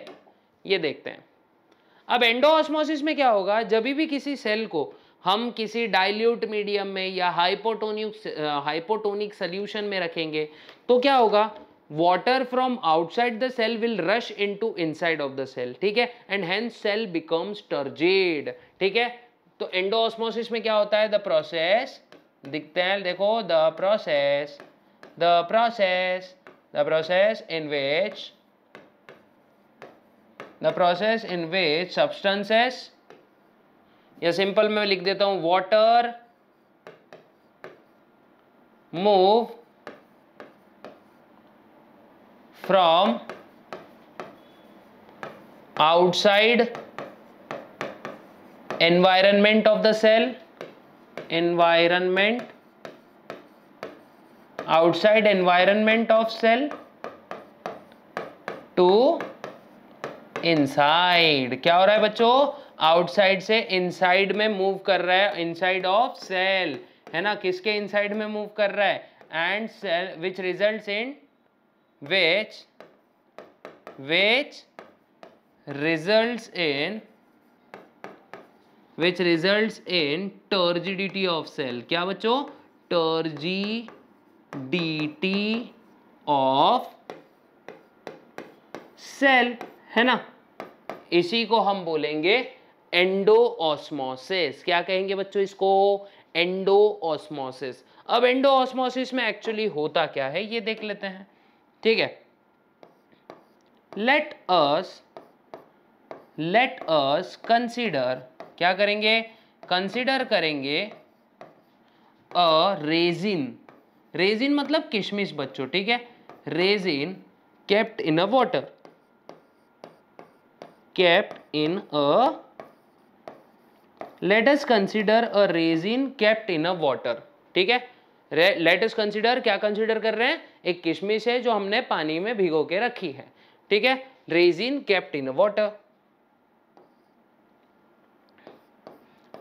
ये देखते हैं. अब एंडोऑस्मोसिस में क्या होगा, जब भी किसी सेल को हम किसी डाइल्यूट मीडियम में या हाइपोटोनिक सोल्यूशन में रखेंगे तो क्या होगा, water from outside the cell will rush into inside of the cell. ठीक है, and hence cell becomes turgid. ठीक है, तो एंडोऑस्मोसिस में क्या होता है, द प्रोसेस, दिखते हैं देखो, the process in which substances, या सिंपल में लिख देता हूं, water move from outside environment of the cell, outside environment of cell to inside. क्या हो रहा है बच्चों, आउटसाइड से इनसाइड में मूव कर रहा है, इनसाइड ऑफ सेल, है ना, किसके इनसाइड में मूव कर रहा है, and cell which results in which results in turgidity of cell. क्या बच्चों, turgidity of cell, है ना. इसी को हम बोलेंगे एंडोऑस्मोसिस. क्या कहेंगे बच्चों इसको, एंडोऑस्मोसिस. अब एंडोऑस्मोसिस में एक्चुअली होता क्या है ये देख लेते हैं. ठीक है, लेट अस कंसीडर, क्या करेंगे, कंसीडर करेंगे अ रेजिन मतलब किशमिश बच्चों. ठीक है, resin kept in a water, let us consider a resin kept in a water. ठीक है, लेट अस कंसीडर, क्या कंसीडर कर रहे हैं, एक किशमिश है जो हमने पानी में भिगो के रखी है. ठीक है, resin kept in water.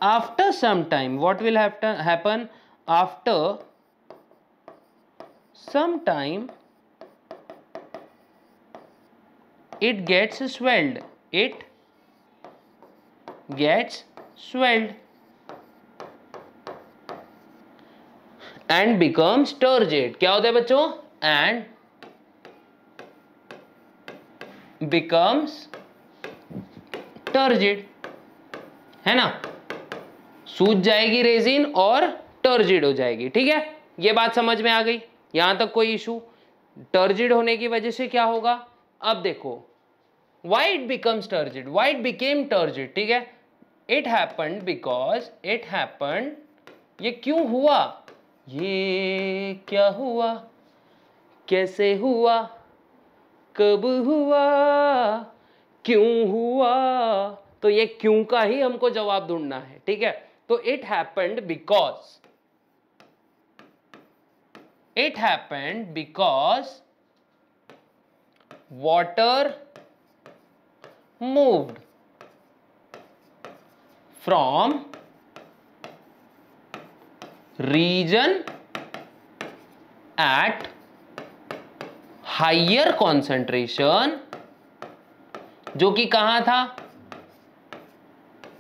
After some time what will happen, after some time it gets swelled. And becomes turgid. क्या होता है बच्चों? एंड बिकम्स टर्जिड, है ना? सूज जाएगी रेजिन और टर्जिड हो जाएगी। ठीक है, ये बात समझ में आ गई? यहां तक कोई इशू? टर्जिड होने की वजह से क्या होगा? अब देखो, why it becomes turgid, why it became turgid. ठीक है, it happened because it happened, ये क्यों हुआ, ये क्या हुआ, कैसे हुआ, कब हुआ, क्यों हुआ, तो ये क्यों का ही हमको जवाब ढूंढना है। ठीक है, तो it happened because water moved from region at higher concentration, जो कि कहां था?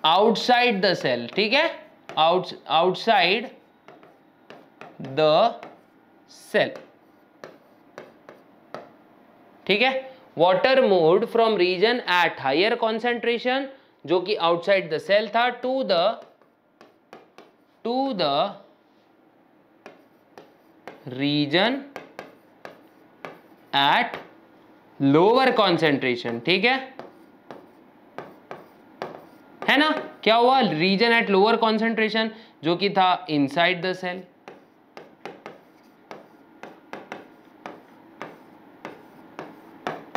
Outside the cell. ठीक है, आउटसाइड द सेल। ठीक है, water moved from region at higher concentration, जो कि आउटसाइड द सेल था, to the region at lower concentration. ठीक है ना? क्या हुआ? रीजन एट लोअर कॉन्सेंट्रेशन, जो कि था इनसाइड द सेल।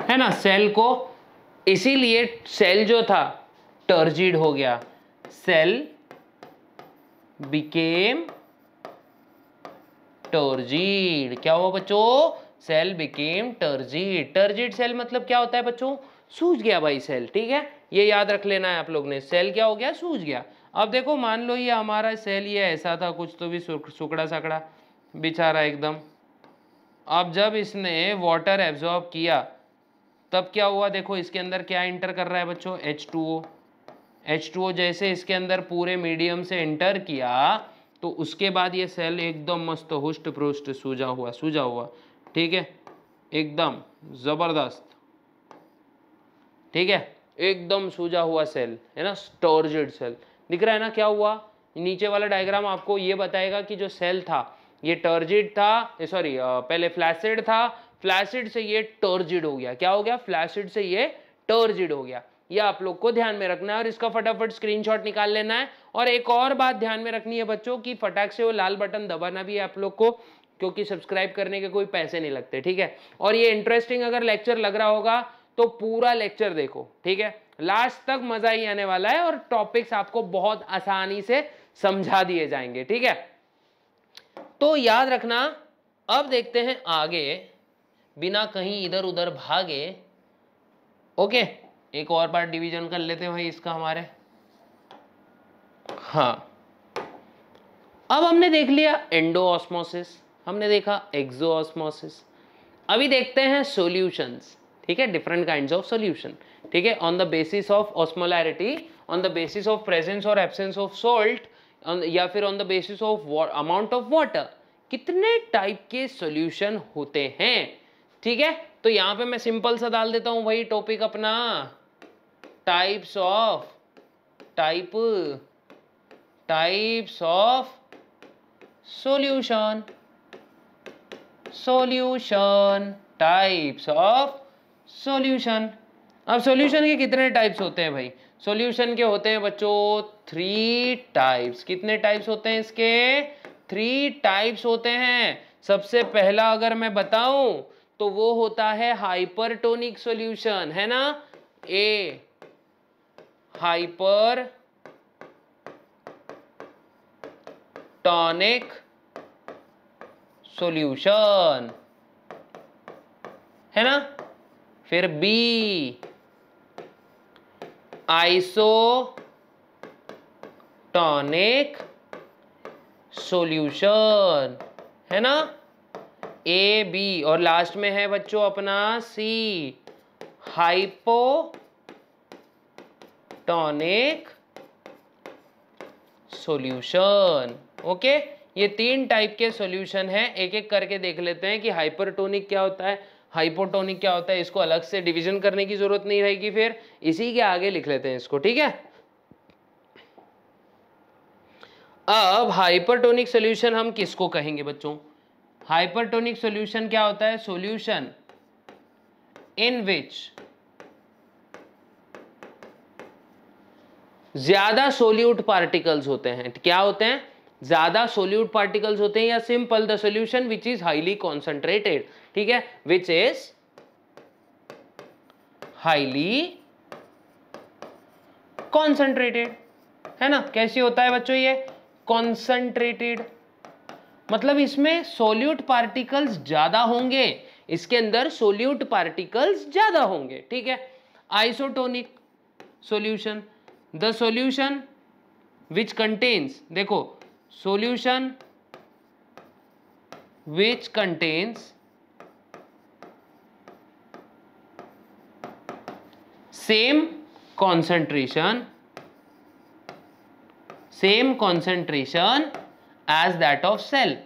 है ना? सेल को, इसीलिए सेल जो था टर्जिड हो गया, सेल बिकेम टर्जिड। क्या हुआ बच्चों? Cell became turgid. Turgid cell मतलब क्या होता है बच्चों? सूज गया भाई सेल। ठीक है, ये याद रख लेना है आप लोग ने, सेल क्या हो गया? सूज गया। अब देखो, मान लो ये हमारा सेल ये ऐसा था कुछ, तो भी सुकड़ा सकड़ा बेचारा एकदम। अब जब इसने वाटर एब्जॉर्ब किया तब क्या हुआ? देखो इसके अंदर क्या इंटर कर रहा है बच्चों? H2O। H2O जैसे इसके अंदर पूरे मीडियम से इंटर किया तो उसके बाद ये सेल एकदम मस्त हुष्ट पुष्ट सूजा हुआ। ठीक है, एकदम जबरदस्त। ठीक है, एकदम सूजा हुआ सेल है ना, टर्जिड सेल। दिख रहा है ना क्या हुआ? नीचे वाला डायग्राम आपको ये बताएगा कि जो सेल था ये टर्जिड था, सॉरी पहले फ्लैसिड था, फ्लैसिड से ये टर्जिड हो गया। क्या हो गया? फ्लैसिड से ये टर्जिड हो गया। ये आप लोग को ध्यान में रखना है और इसका फटाफट स्क्रीनशॉट निकाल लेना है। और एक और बात ध्यान में रखनी है बच्चों की फटाक से वो लाल बटन दबाना भी है आप लोग को, क्योंकि सब्सक्राइब करने के कोई पैसे नहीं लगते। ठीक है, और ये इंटरेस्टिंग अगर लेक्चर लग रहा होगा तो पूरा लेक्चर देखो। ठीक है, लास्ट तक मजा ही आने वाला है और टॉपिक्स आपको बहुत आसानी से समझा दिए जाएंगे। ठीक है, तो याद रखना। अब देखते हैं आगे, बिना कहीं इधर उधर भागे। ओके, एक और बार डिवीजन कर लेते हैं भाई इसका हमारे। हाँ, अब हमने देख लिया एंडोऑस्मोसिस, हमने देखा एक्सोऑस्मोसिस। अभी देखते हैं सॉल्यूशंस। ठीक है, डिफरेंट काइंड्स ऑफ सॉल्यूशन। ठीक है, on the basis of osmolarity, on the basis of presence और एब्सेंस ऑफ सॉल्ट, या फिर on the basis of amount of water, कितने टाइप के सॉल्यूशन होते हैं। ठीक है, तो यहां पे मैं सिंपल सा डाल देता हूं वही टॉपिक अपना, types of solution, types of solution. अब सॉल्यूशन के कितने टाइप्स होते हैं भाई? सॉल्यूशन के होते हैं बच्चों 3 टाइप्स। कितने टाइप्स होते हैं इसके? 3 टाइप्स होते हैं। सबसे पहला अगर मैं बताऊं तो वो होता है हाइपरटोनिक सॉल्यूशन, है ना? ए हाइपरटोनिक सॉल्यूशन, है ना? फिर बी आइसोटोनिक सॉल्यूशन, है ना? ए बी, और लास्ट में है बच्चों अपना सी हाइपोटोनिक सॉल्यूशन। ओके, ये 3 टाइप के सॉल्यूशन हैं, एक एक करके देख लेते हैं कि हाइपरटोनिक क्या होता है, हाइपोटोनिक क्या होता है। इसको अलग से डिवीजन करने की जरूरत नहीं रहेगी, फिर इसी के आगे लिख लेते हैं इसको, ठीक है। अब हाइपरटोनिक सॉल्यूशन हम किसको कहेंगे बच्चों? हाइपरटोनिक सॉल्यूशन क्या होता है? सॉल्यूशन इन विच ज्यादा सोल्यूट पार्टिकल्स होते हैं। क्या होते हैं? ज्यादा सोल्यूट पार्टिकल्स होते हैं, या simple the solution which is highly concentrated, ठीक है, विच इज हाईली कॉन्सेंट्रेटेड, है ना। कैसे होता है बच्चों ये? कॉन्सेंट्रेटेड मतलब इसमें सोल्यूट पार्टिकल्स ज्यादा होंगे, इसके अंदर सोल्यूट पार्टिकल्स ज्यादा होंगे, ठीक है। Isotonic solution, the solution which contains, देखो solution which contains same concentration as that of cell,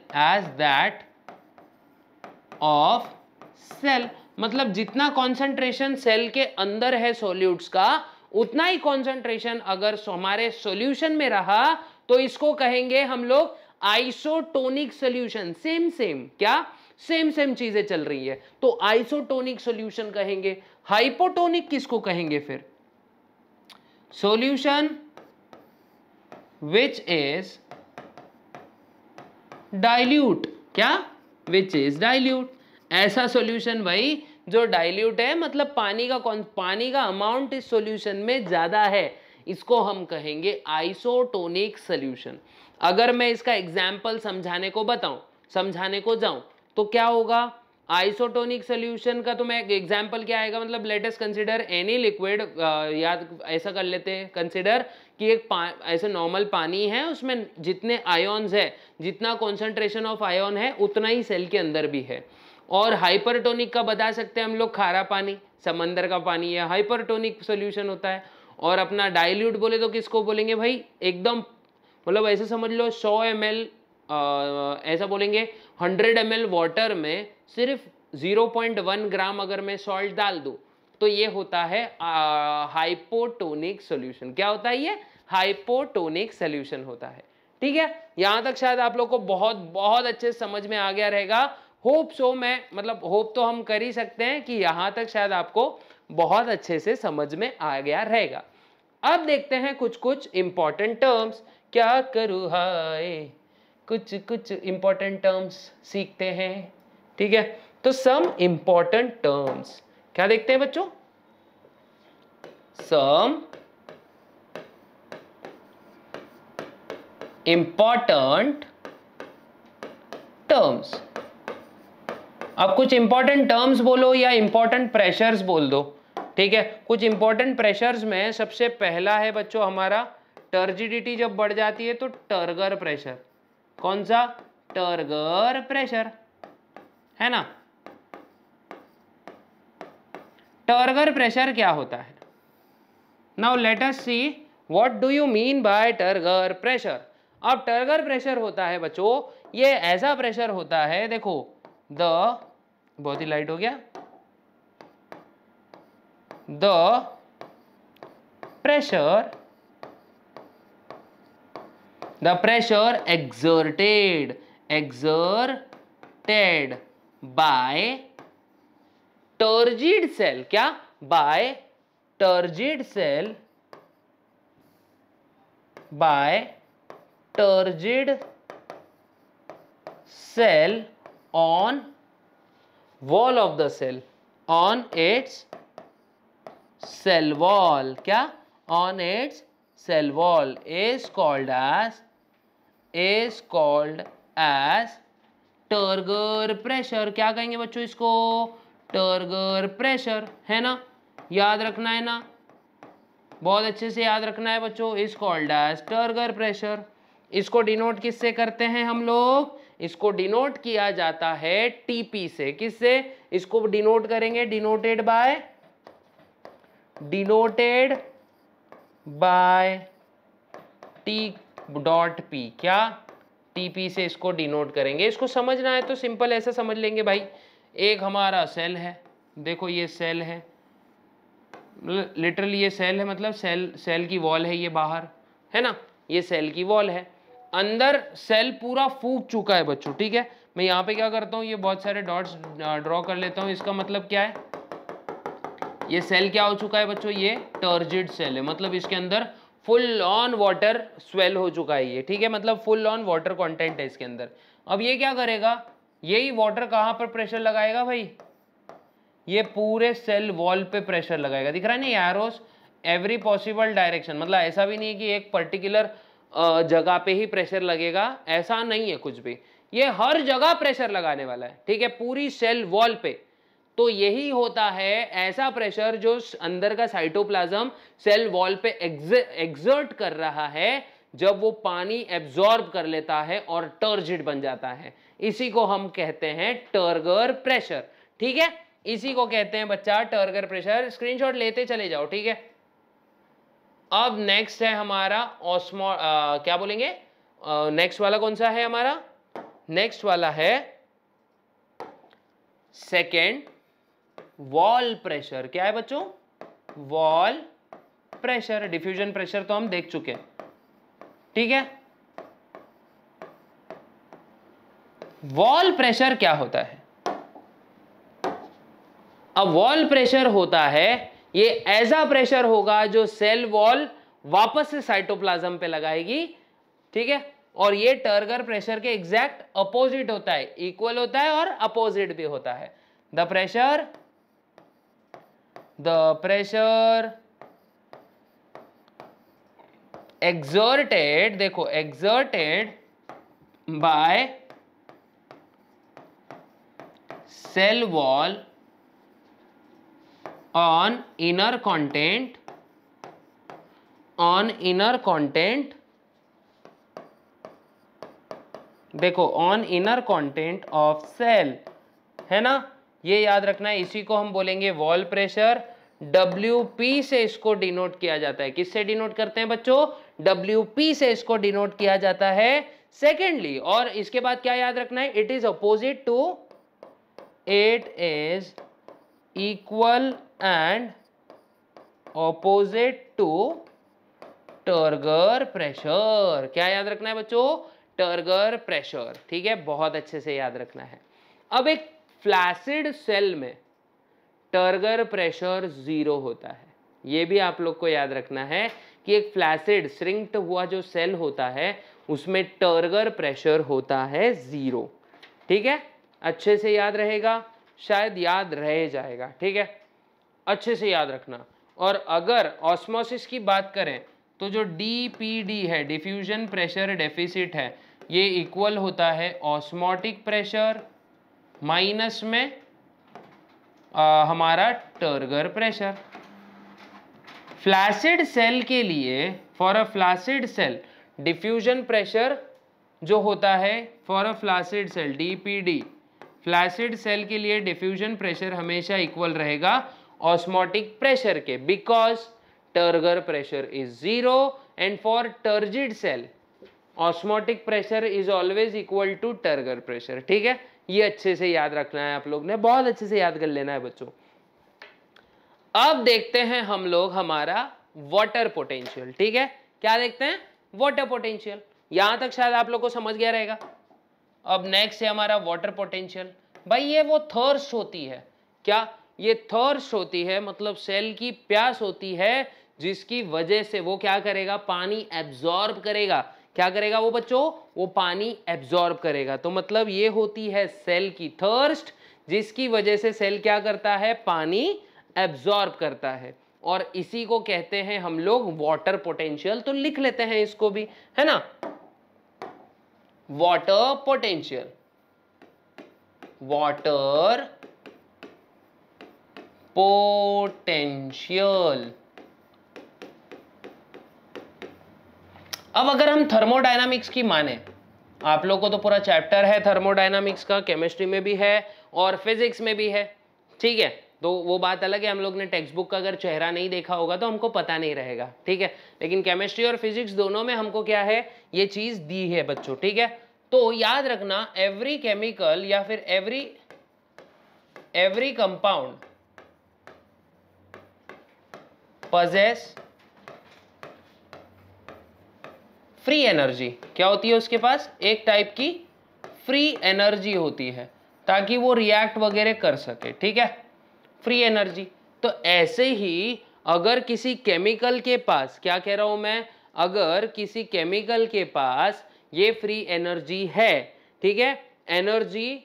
मतलब जितना कॉन्सेंट्रेशन सेल के अंदर है सॉल्यूट्स का, उतना ही कॉन्सेंट्रेशन अगर हमारे सॉल्यूशन में रहा तो इसको कहेंगे हम लोग आइसोटोनिक सॉल्यूशन। सेम क्या? सेम चीजें चल रही है तो आइसोटोनिक सॉल्यूशन कहेंगे। हाइपोटोनिक किसको कहेंगे फिर? सॉल्यूशन विच इज डाइल्यूट, क्या? विच इज डाइल्यूट, ऐसा सॉल्यूशन भाई जो डाइल्यूट है, मतलब पानी का अमाउंट इस सॉल्यूशन में ज्यादा है, इसको हम कहेंगे आइसोटोनिक सॉल्यूशन। अगर मैं इसका एग्जाम्पल समझाने को जाऊं तो क्या होगा? आइसोटोनिक सॉल्यूशन का तो मैं एग्जांपल क्या आएगा, मतलब let us consider any liquid, याद ऐसा कर लेते हैं, कंसीडर कि एक ऐसे नॉर्मल पानी है, उसमें जितने आयोन्स है, जितना कॉन्सेंट्रेशन ऑफ आयोन है उतना ही सेल के अंदर भी है। और हाइपरटोनिक का बता सकते हैं हम लोग, खारा पानी, समंदर का पानी, है हाइपरटोनिक सॉल्यूशन होता है। और अपना डाइल्यूट बोले तो किसको बोलेंगे भाई? एकदम मतलब ऐसे समझ लो 100 ml, ऐसा बोलेंगे 100 ml वाटर में सिर्फ 0.1 ग्राम अगर मैं सॉल्ट डाल दूं तो ये होता है हाइपोटोनिक सॉल्यूशन। क्या होता है ये? हाइपोटोनिक सॉल्यूशन होता है, ठीक है। यहां तक शायद आप लोग को बहुत बहुत अच्छे से समझ में आ गया रहेगा। होप सो, मैं मतलब होप तो हम कर ही सकते हैं कि यहां तक शायद आपको बहुत अच्छे से समझ में आ गया रहेगा। अब देखते हैं कुछ कुछ इंपॉर्टेंट टर्म्स। क्या करूँ हाय, कुछ इंपॉर्टेंट टर्म्स सीखते हैं, ठीक है। तो सम इंपॉर्टेंट टर्म्स क्या देखते हैं बच्चों? Some important terms. अब कुछ इंपॉर्टेंट टर्म्स बोलो या इंपॉर्टेंट प्रेशर्स बोल दो, ठीक है। कुछ इंपॉर्टेंट प्रेशर्स में सबसे पहला है बच्चों हमारा टर्जिडिटी जब बढ़ जाती है तो टर्गर प्रेशर। कौन सा? टर्गर प्रेशर, है ना। टर्गर प्रेशर क्या होता है? Now let us see what do you mean by turgor pressure. अब टर्गर प्रेशर होता है बच्चों, ये ऐसा प्रेशर होता है, देखो बहुत ही लाइट हो गया, the pressure exerted by turgid cell, क्या? by turgid cell on wall of the cell, on its cell wall, क्या? on its cell wall is called as turgor pressure. क्या कहेंगे बच्चों इसको? टर्गर प्रेशर, है ना। याद रखना है ना, बहुत अच्छे से याद रखना है बच्चों। Is called as turgor pressure. इसको डिनोट किससे करते हैं हम लोग? इसको डिनोट किया जाता है टीपी से। किससे इसको डिनोट करेंगे? Denoted by T dot P, क्या? TP से इसको डिनोट करेंगे। इसको समझना है तो सिंपल ऐसा समझ लेंगे भाई, एक हमारा सेल है, देखो ये सेल है, लिटरली ये सेल है, मतलब सेल की वॉल है ये बाहर, है ना, ये सेल की वॉल है, अंदर सेल पूरा फूक चुका है बच्चों, ठीक है। मैं यहाँ पे क्या करता हूँ, ये बहुत सारे डॉट्स ड्रॉ कर लेता हूँ। इसका मतलब क्या है, ये सेल क्या हो चुका है बच्चों, ये टर्जिड सेल है, मतलब इसके अंदर फुल ऑन वाटर स्वेल हो चुका है ये, ठीक है, मतलब फुल ऑन वाटर कंटेंट है इसके अंदर। अब ये क्या करेगा, यही वाटर कहाँ पर प्रेशर लगाएगा भाई, ये पूरे सेल वॉल पे प्रेशर लगाएगा, दिख रहा है ना एरोस, एवरी पॉसिबल डायरेक्शन, मतलब ऐसा भी नहीं है कि एक पर्टिकुलर जगह पे ही प्रेशर लगेगा, ऐसा नहीं है कुछ भी, ये हर जगह प्रेशर लगाने वाला है, ठीक है, पूरी सेल वॉल पे। तो यही होता है ऐसा प्रेशर जो अंदर का साइटोप्लाज्म सेल वॉल पे एक्सर्ट कर रहा है, जब वो पानी एब्जॉर्ब कर लेता है और टर्जिड बन जाता है, इसी को हम कहते हैं टर्गर प्रेशर, ठीक है, इसी को कहते हैं बच्चा टर्गर प्रेशर। स्क्रीनशॉट लेते चले जाओ, ठीक है। अब नेक्स्ट है हमारा क्या बोलेंगे, नेक्स्ट वाला कौन सा है हमारा, नेक्स्ट वाला है सेकेंड वॉल प्रेशर। क्या है बच्चों, वॉल प्रेशर। डिफ्यूजन प्रेशर तो हम देख चुके हैं, ठीक है। वॉल प्रेशर क्या होता है, अब वॉल प्रेशर होता है, ये ऐसा प्रेशर होगा जो सेल वॉल वापस से साइटोप्लाज्म पे लगाएगी, ठीक है, और ये टर्गर प्रेशर के एग्जैक्ट अपोजिट होता है, इक्वल होता है और अपोजिट भी होता है। द प्रेशर exerted, देखो exerted by cell wall on inner content देखो on inner content of cell, है ना, ये याद रखना है, इसी को हम बोलेंगे वॉल प्रेशर। WP से इसको डिनोट किया जाता है, किससे डिनोट करते हैं बच्चों, WP से इसको डिनोट किया जाता है सेकेंडली। और इसके बाद क्या याद रखना है, it is equal and opposite to turgor pressure. क्या याद रखना है बच्चों, टर्गर प्रेशर, ठीक है, बहुत अच्छे से याद रखना है। अब एक फ्लैसिड सेल में टर्गर प्रेशर 0 होता है, ये भी आप लोग को याद रखना है कि एक फ्लैसिड श्रिंक्ड हुआ जो सेल होता है उसमें टर्गर प्रेशर होता है 0, ठीक है, अच्छे से याद रहेगा, शायद याद रह जाएगा, ठीक है, अच्छे से याद रखना। और अगर ऑस्मोसिस की बात करें तो जो DPD है, डिफ्यूजन प्रेशर डेफिसिट है, ये इक्वल होता है ऑस्मोटिक प्रेशर माइनस में हमारा टर्गर प्रेशर। फ्लैसिड सेल के लिए, for a flaccid cell diffusion pressure जो होता है, for a flaccid cell DPD, flaccid cell के लिए डिफ्यूजन प्रेशर हमेशा इक्वल रहेगा ऑस्मोटिक प्रेशर के, because turgor pressure is 0 and for turgid cell osmotic pressure is always equal to turgor pressure, ठीक है, ये अच्छे से याद रखना है आप लोग ने, बहुत अच्छे से याद कर लेना है बच्चों। अब देखते हैं हम लोग हमारा वाटर पोटेंशियल, ठीक है, क्या देखते हैं, वाटर पोटेंशियल, यहां तक शायद आप लोग को समझ गया रहेगा। अब नेक्स्ट है हमारा वाटर पोटेंशियल। भाई ये वो थर्स्ट होती है, क्या ये थर्स्ट होती है, मतलब सेल की प्यास होती है जिसकी वजह से वो क्या करेगा, पानी एब्जॉर्ब करेगा। क्या करेगा वो बच्चों, वो पानी एब्जॉर्ब करेगा। तो मतलब ये होती है सेल की थर्स्ट, जिसकी वजह से सेल क्या करता है, पानी एब्जॉर्ब करता है, और इसी को कहते हैं हम लोग वाटर पोटेंशियल। तो लिख लेते हैं इसको भी, है ना, वाटर पोटेंशियल, वाटर पोटेंशियल। अब अगर हम थर्मोडायनामिक्स की माने, आप लोग को तो पूरा चैप्टर है थर्मोडायनामिक्स का, केमिस्ट्री में भी है और फिजिक्स में भी है, ठीक है, तो वो बात अलग है, हम लोग ने टेक्स्ट बुक का अगर चेहरा नहीं देखा होगा तो हमको पता नहीं रहेगा, ठीक है, लेकिन केमिस्ट्री और फिजिक्स दोनों में हमको क्या है, ये चीज दी है बच्चों, ठीक है। तो याद रखना एवरी केमिकल या फिर every compound possess free energy. क्या होती है उसके पास? एक टाइप की फ्री एनर्जी होती है ताकि वो रिएक्ट वगैरह कर सके, ठीक है, फ्री एनर्जी। तो ऐसे ही अगर किसी केमिकल के पास, क्या कह रहा हूं मैं, अगर किसी केमिकल के पास ये फ्री एनर्जी है, ठीक है, एनर्जी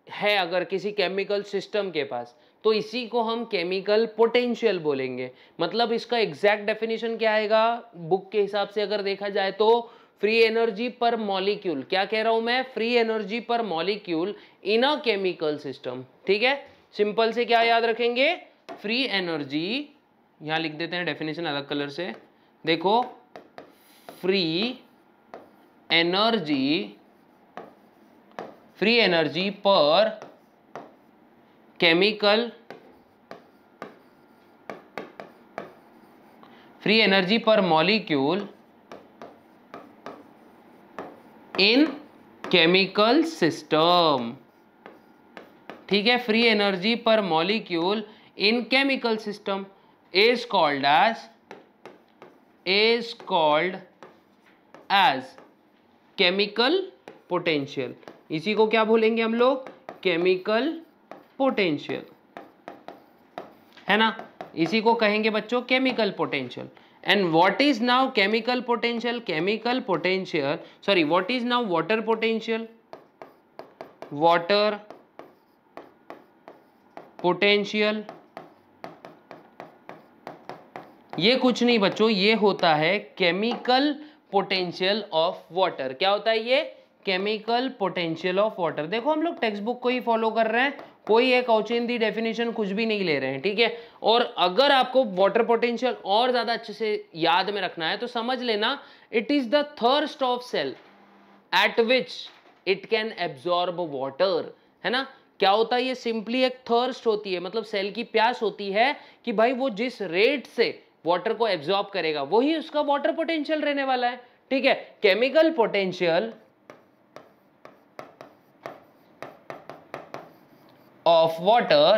है अगर किसी केमिकल सिस्टम के पास, तो इसी को हम केमिकल पोटेंशियल बोलेंगे। मतलब इसका एग्जैक्ट डेफिनेशन क्या आएगा बुक के हिसाब से अगर देखा जाए तो फ्री एनर्जी पर मॉलिक्यूल, क्या कह रहा हूं मैं, free energy per molecule in a chemical system, ठीक है। सिंपल से क्या याद रखेंगे, फ्री एनर्जी, यहां लिख देते हैं डेफिनेशन अलग कलर से, देखो, free energy per chemical, free energy per molecule in chemical system, ठीक है, free energy per molecule in chemical system is called as chemical potential. इसी को क्या बोलेंगे हम लोग, केमिकल पोटेंशियल, है ना, इसी को कहेंगे बच्चों chemical potential. And what is now chemical potential? Chemical potential, sorry, what is now water potential? Water potential ये कुछ नहीं बच्चों, ये होता है केमिकल पोटेंशियल ऑफ वाटर। क्या होता है ये? Chemical potential of water. देखो हम लोग टेक्स्ट बुक को ही फॉलो कर रहे हैं, कोई एक औचिंदी डेफिनेशन कुछ भी नहीं ले रहे हैं, ठीक है। और अगर आपको वाटर पोटेंशियल और ज्यादा अच्छे से याद में रखना है तो समझ लेना, it is the thirst of cell at which it can absorb water, है ना। क्या होता है ये? सिंपली एक थर्स्ट होती है, मतलब सेल की प्यास होती है कि भाई वो जिस रेट से वाटर को एब्जॉर्ब करेगा वही उसका वाटर पोटेंशियल रहने वाला है, ठीक है। Chemical potential of water,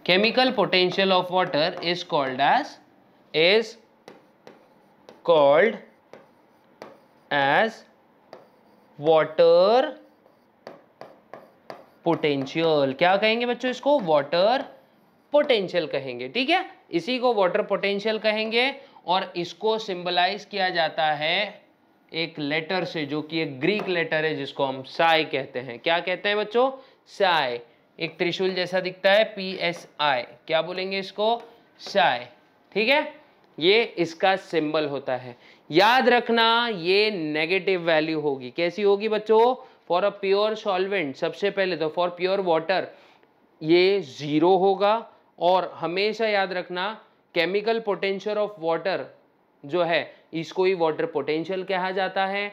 chemical potential of water is called as water potential। क्या कहेंगे बच्चों इसको? वाटर पोटेंशियल कहेंगे, ठीक है, इसी को वाटर पोटेंशियल कहेंगे। और इसको सिंबलाइज किया जाता है एक लेटर से, जो कि एक ग्रीक लेटर है जिसको हम साई कहते हैं। क्या कहते हैं बच्चों? साई। एक त्रिशूल जैसा दिखता है, PSI, क्या बोलेंगे इसको? साई, ठीक है, ये इसका सिंबल होता है। याद रखना ये नेगेटिव वैल्यू होगी। कैसी होगी बच्चों? फॉर अ प्योर सॉल्वेंट, सबसे पहले तो फॉर प्योर वाटर ये 0 होगा। और हमेशा याद रखना केमिकल पोटेंशियल ऑफ वाटर जो है इसको ही वाटर पोटेंशियल कहा जाता है।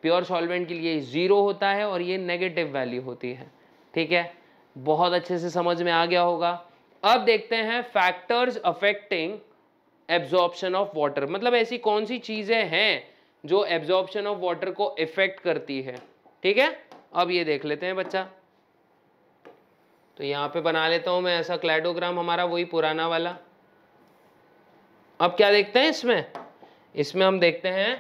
प्योर सॉल्वेंट के लिए 0 होता है और ये नेगेटिव वैल्यू होती है, ठीक है। बहुत अच्छे से समझ में आ गया होगा। अब देखते हैं factors affecting absorption of water, मतलब ऐसी कौन सी चीजें हैं जो एब्जॉर्प्शन ऑफ वाटर को इफेक्ट करती है, ठीक है। अब ये देख लेते हैं बच्चा, तो यहां पे बना लेता हूं मैं ऐसा क्लैडोग्राम, हमारा वही पुराना वाला। अब क्या देखते हैं इसमें हम देखते हैं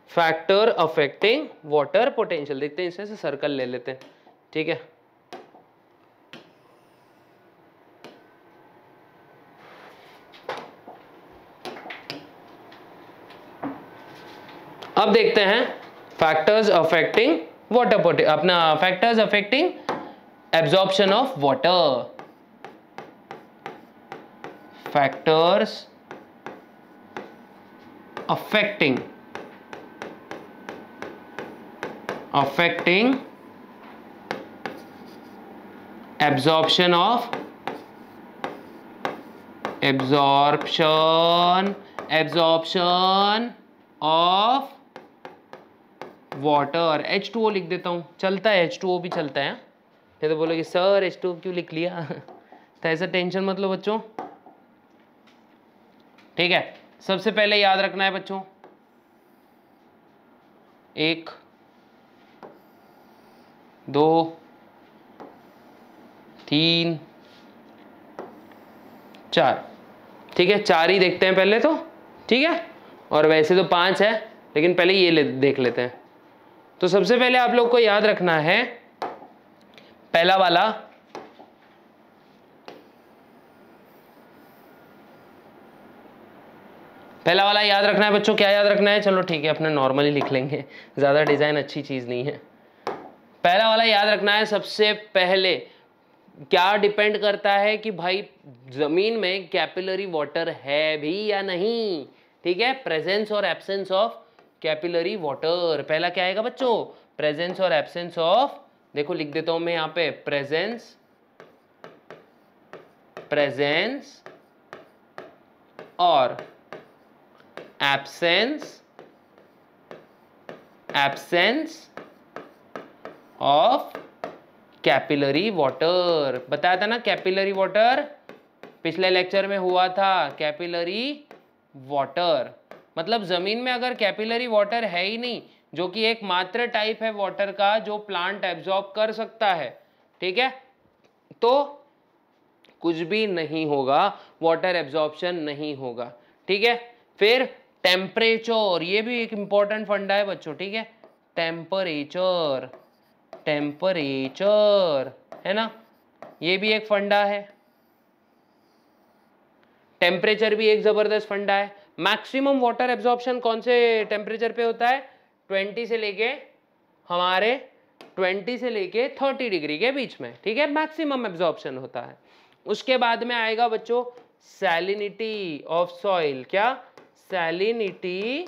फैक्टर अफेक्टिंग वाटर पोटेंशियल। देखते हैं, इसमें से सर्कल ले लेते हैं, ठीक है। अब देखते हैं फैक्टर्स अफेक्टिंग वाटर अपना factors affecting absorption of water. Factors affecting absorption of water. H2O लिख देता हूं, चलता है, H2O भी चलता है। ये तो बोलोगे सर H2O क्यों लिख लिया तो ऐसा टेंशन मत लो बच्चों, ठीक है। सबसे पहले याद रखना है बच्चों, 1 2 3 4, ठीक है, 4 ही देखते हैं पहले तो, ठीक है, और वैसे तो 5 है, लेकिन पहले ये देख लेते हैं। तो सबसे पहले आप लोग को याद रखना है पहला वाला, याद रखना है बच्चों। क्या याद रखना है? चलो ठीक है, अपने नॉर्मली लिख लेंगे, ज़्यादा डिज़ाइन अच्छी चीज़ नहीं है। पहला वाला याद रखना है, सबसे पहले क्या डिपेंड करता है कि भाई ज़मीन में कैपिलरी वाटर है भी या नहीं, ठीक है, प्रेजेंस और एब्सेंस ऑफ कैपिलरी वाटर। पहला क्या आएगा बच्चों? प्रेजेंस और एब्सेंस ऑफ, देखो लिख देता हूं मैं यहाँ पे, प्रेजेंस और एब्सेंस ऑफ कैपिलरी वाटर। बताया था ना कैपिलरी वाटर, पिछले लेक्चर में हुआ था। कैपिलरी वाटर मतलब जमीन में अगर कैपिलरी वाटर है ही नहीं, जो कि एक मात्र टाइप है वाटर का जो प्लांट एब्जॉर्ब कर सकता है, ठीक है, तो कुछ भी नहीं होगा, वाटर एब्जॉर्प्शन नहीं होगा, ठीक है। फिर टेम्परेचर, ये भी एक इंपॉर्टेंट फंडा है बच्चों, ठीक है, टेम्परेचर है ना, ये भी एक फंडा है। टेम्परेचर भी एक जबरदस्त फंडा है। मैक्सिमम वाटर एब्जॉर्प्शन कौन से टेम्परेचर पे होता है? 20 से लेके 30 डिग्री के बीच में, ठीक है, मैक्सिमम एब्जॉर्प्शन होता है। उसके बाद में आएगा बच्चों सैलिनिटी ऑफ सॉइल। क्या? सैलिनिटी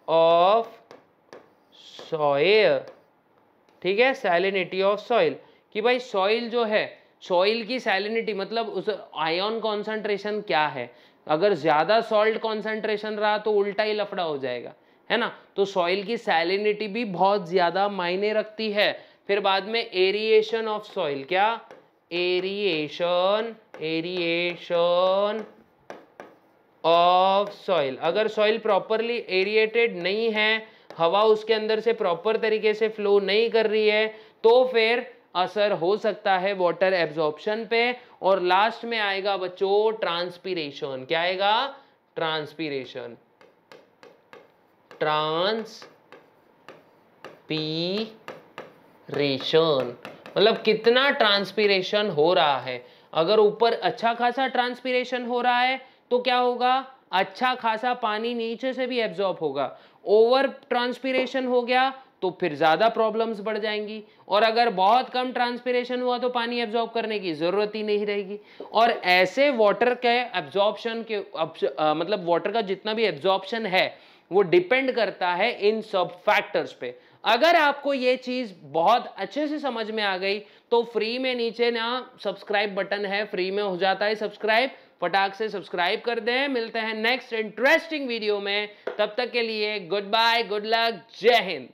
ऑफ सॉइल, ठीक है, सैलिनिटी ऑफ सॉइल, कि भाई सॉइल जो है, सॉइल की सैलिनिटी मतलब उस आयन कॉन्सेंट्रेशन क्या है। अगर ज्यादा सॉल्ट कॉन्सेंट्रेशन रहा तो उल्टा ही लफड़ा हो जाएगा, है ना। तो सॉइल की सैलिनिटी भी बहुत ज्यादा मायने रखती है। फिर बाद में एरिएशन ऑफ सॉइल। क्या? Aeration of soil. अगर सॉइल प्रॉपरली एरिएटेड नहीं है, हवा उसके अंदर से प्रॉपर तरीके से फ्लो नहीं कर रही है, तो फिर असर हो सकता है वाटर एब्जॉर्प्शन पे। और लास्ट में आएगा बच्चों ट्रांसपीरेशन। क्या आएगा? ट्रांसपीरेशन। मतलब कितना ट्रांसपीरेशन हो रहा है। अगर ऊपर अच्छा खासा ट्रांसपीरेशन हो रहा है तो क्या होगा? अच्छा खासा पानी नीचे से भी एब्जॉर्ब होगा। ओवर ट्रांसपीरेशन हो गया तो फिर ज्यादा प्रॉब्लम्स बढ़ जाएंगी। और अगर बहुत कम ट्रांसपीरेशन हुआ तो पानी एब्जॉर्ब करने की जरूरत ही नहीं रहेगी। और ऐसे वाटर के एब्जॉर्प्शन के मतलब वाटर का जितना भी एब्जॉर्प्शन है वो डिपेंड करता है इन सब फैक्टर्स पे। अगर आपको ये चीज बहुत अच्छे से समझ में आ गई तो फ्री में नीचे ना सब्सक्राइब बटन है, फ्री में हो जाता है सब्सक्राइब, फटाक से सब्सक्राइब कर दें। मिलते हैं नेक्स्ट इंटरेस्टिंग वीडियो में, तब तक के लिए गुड बाय, गुड लक, जय हिंद।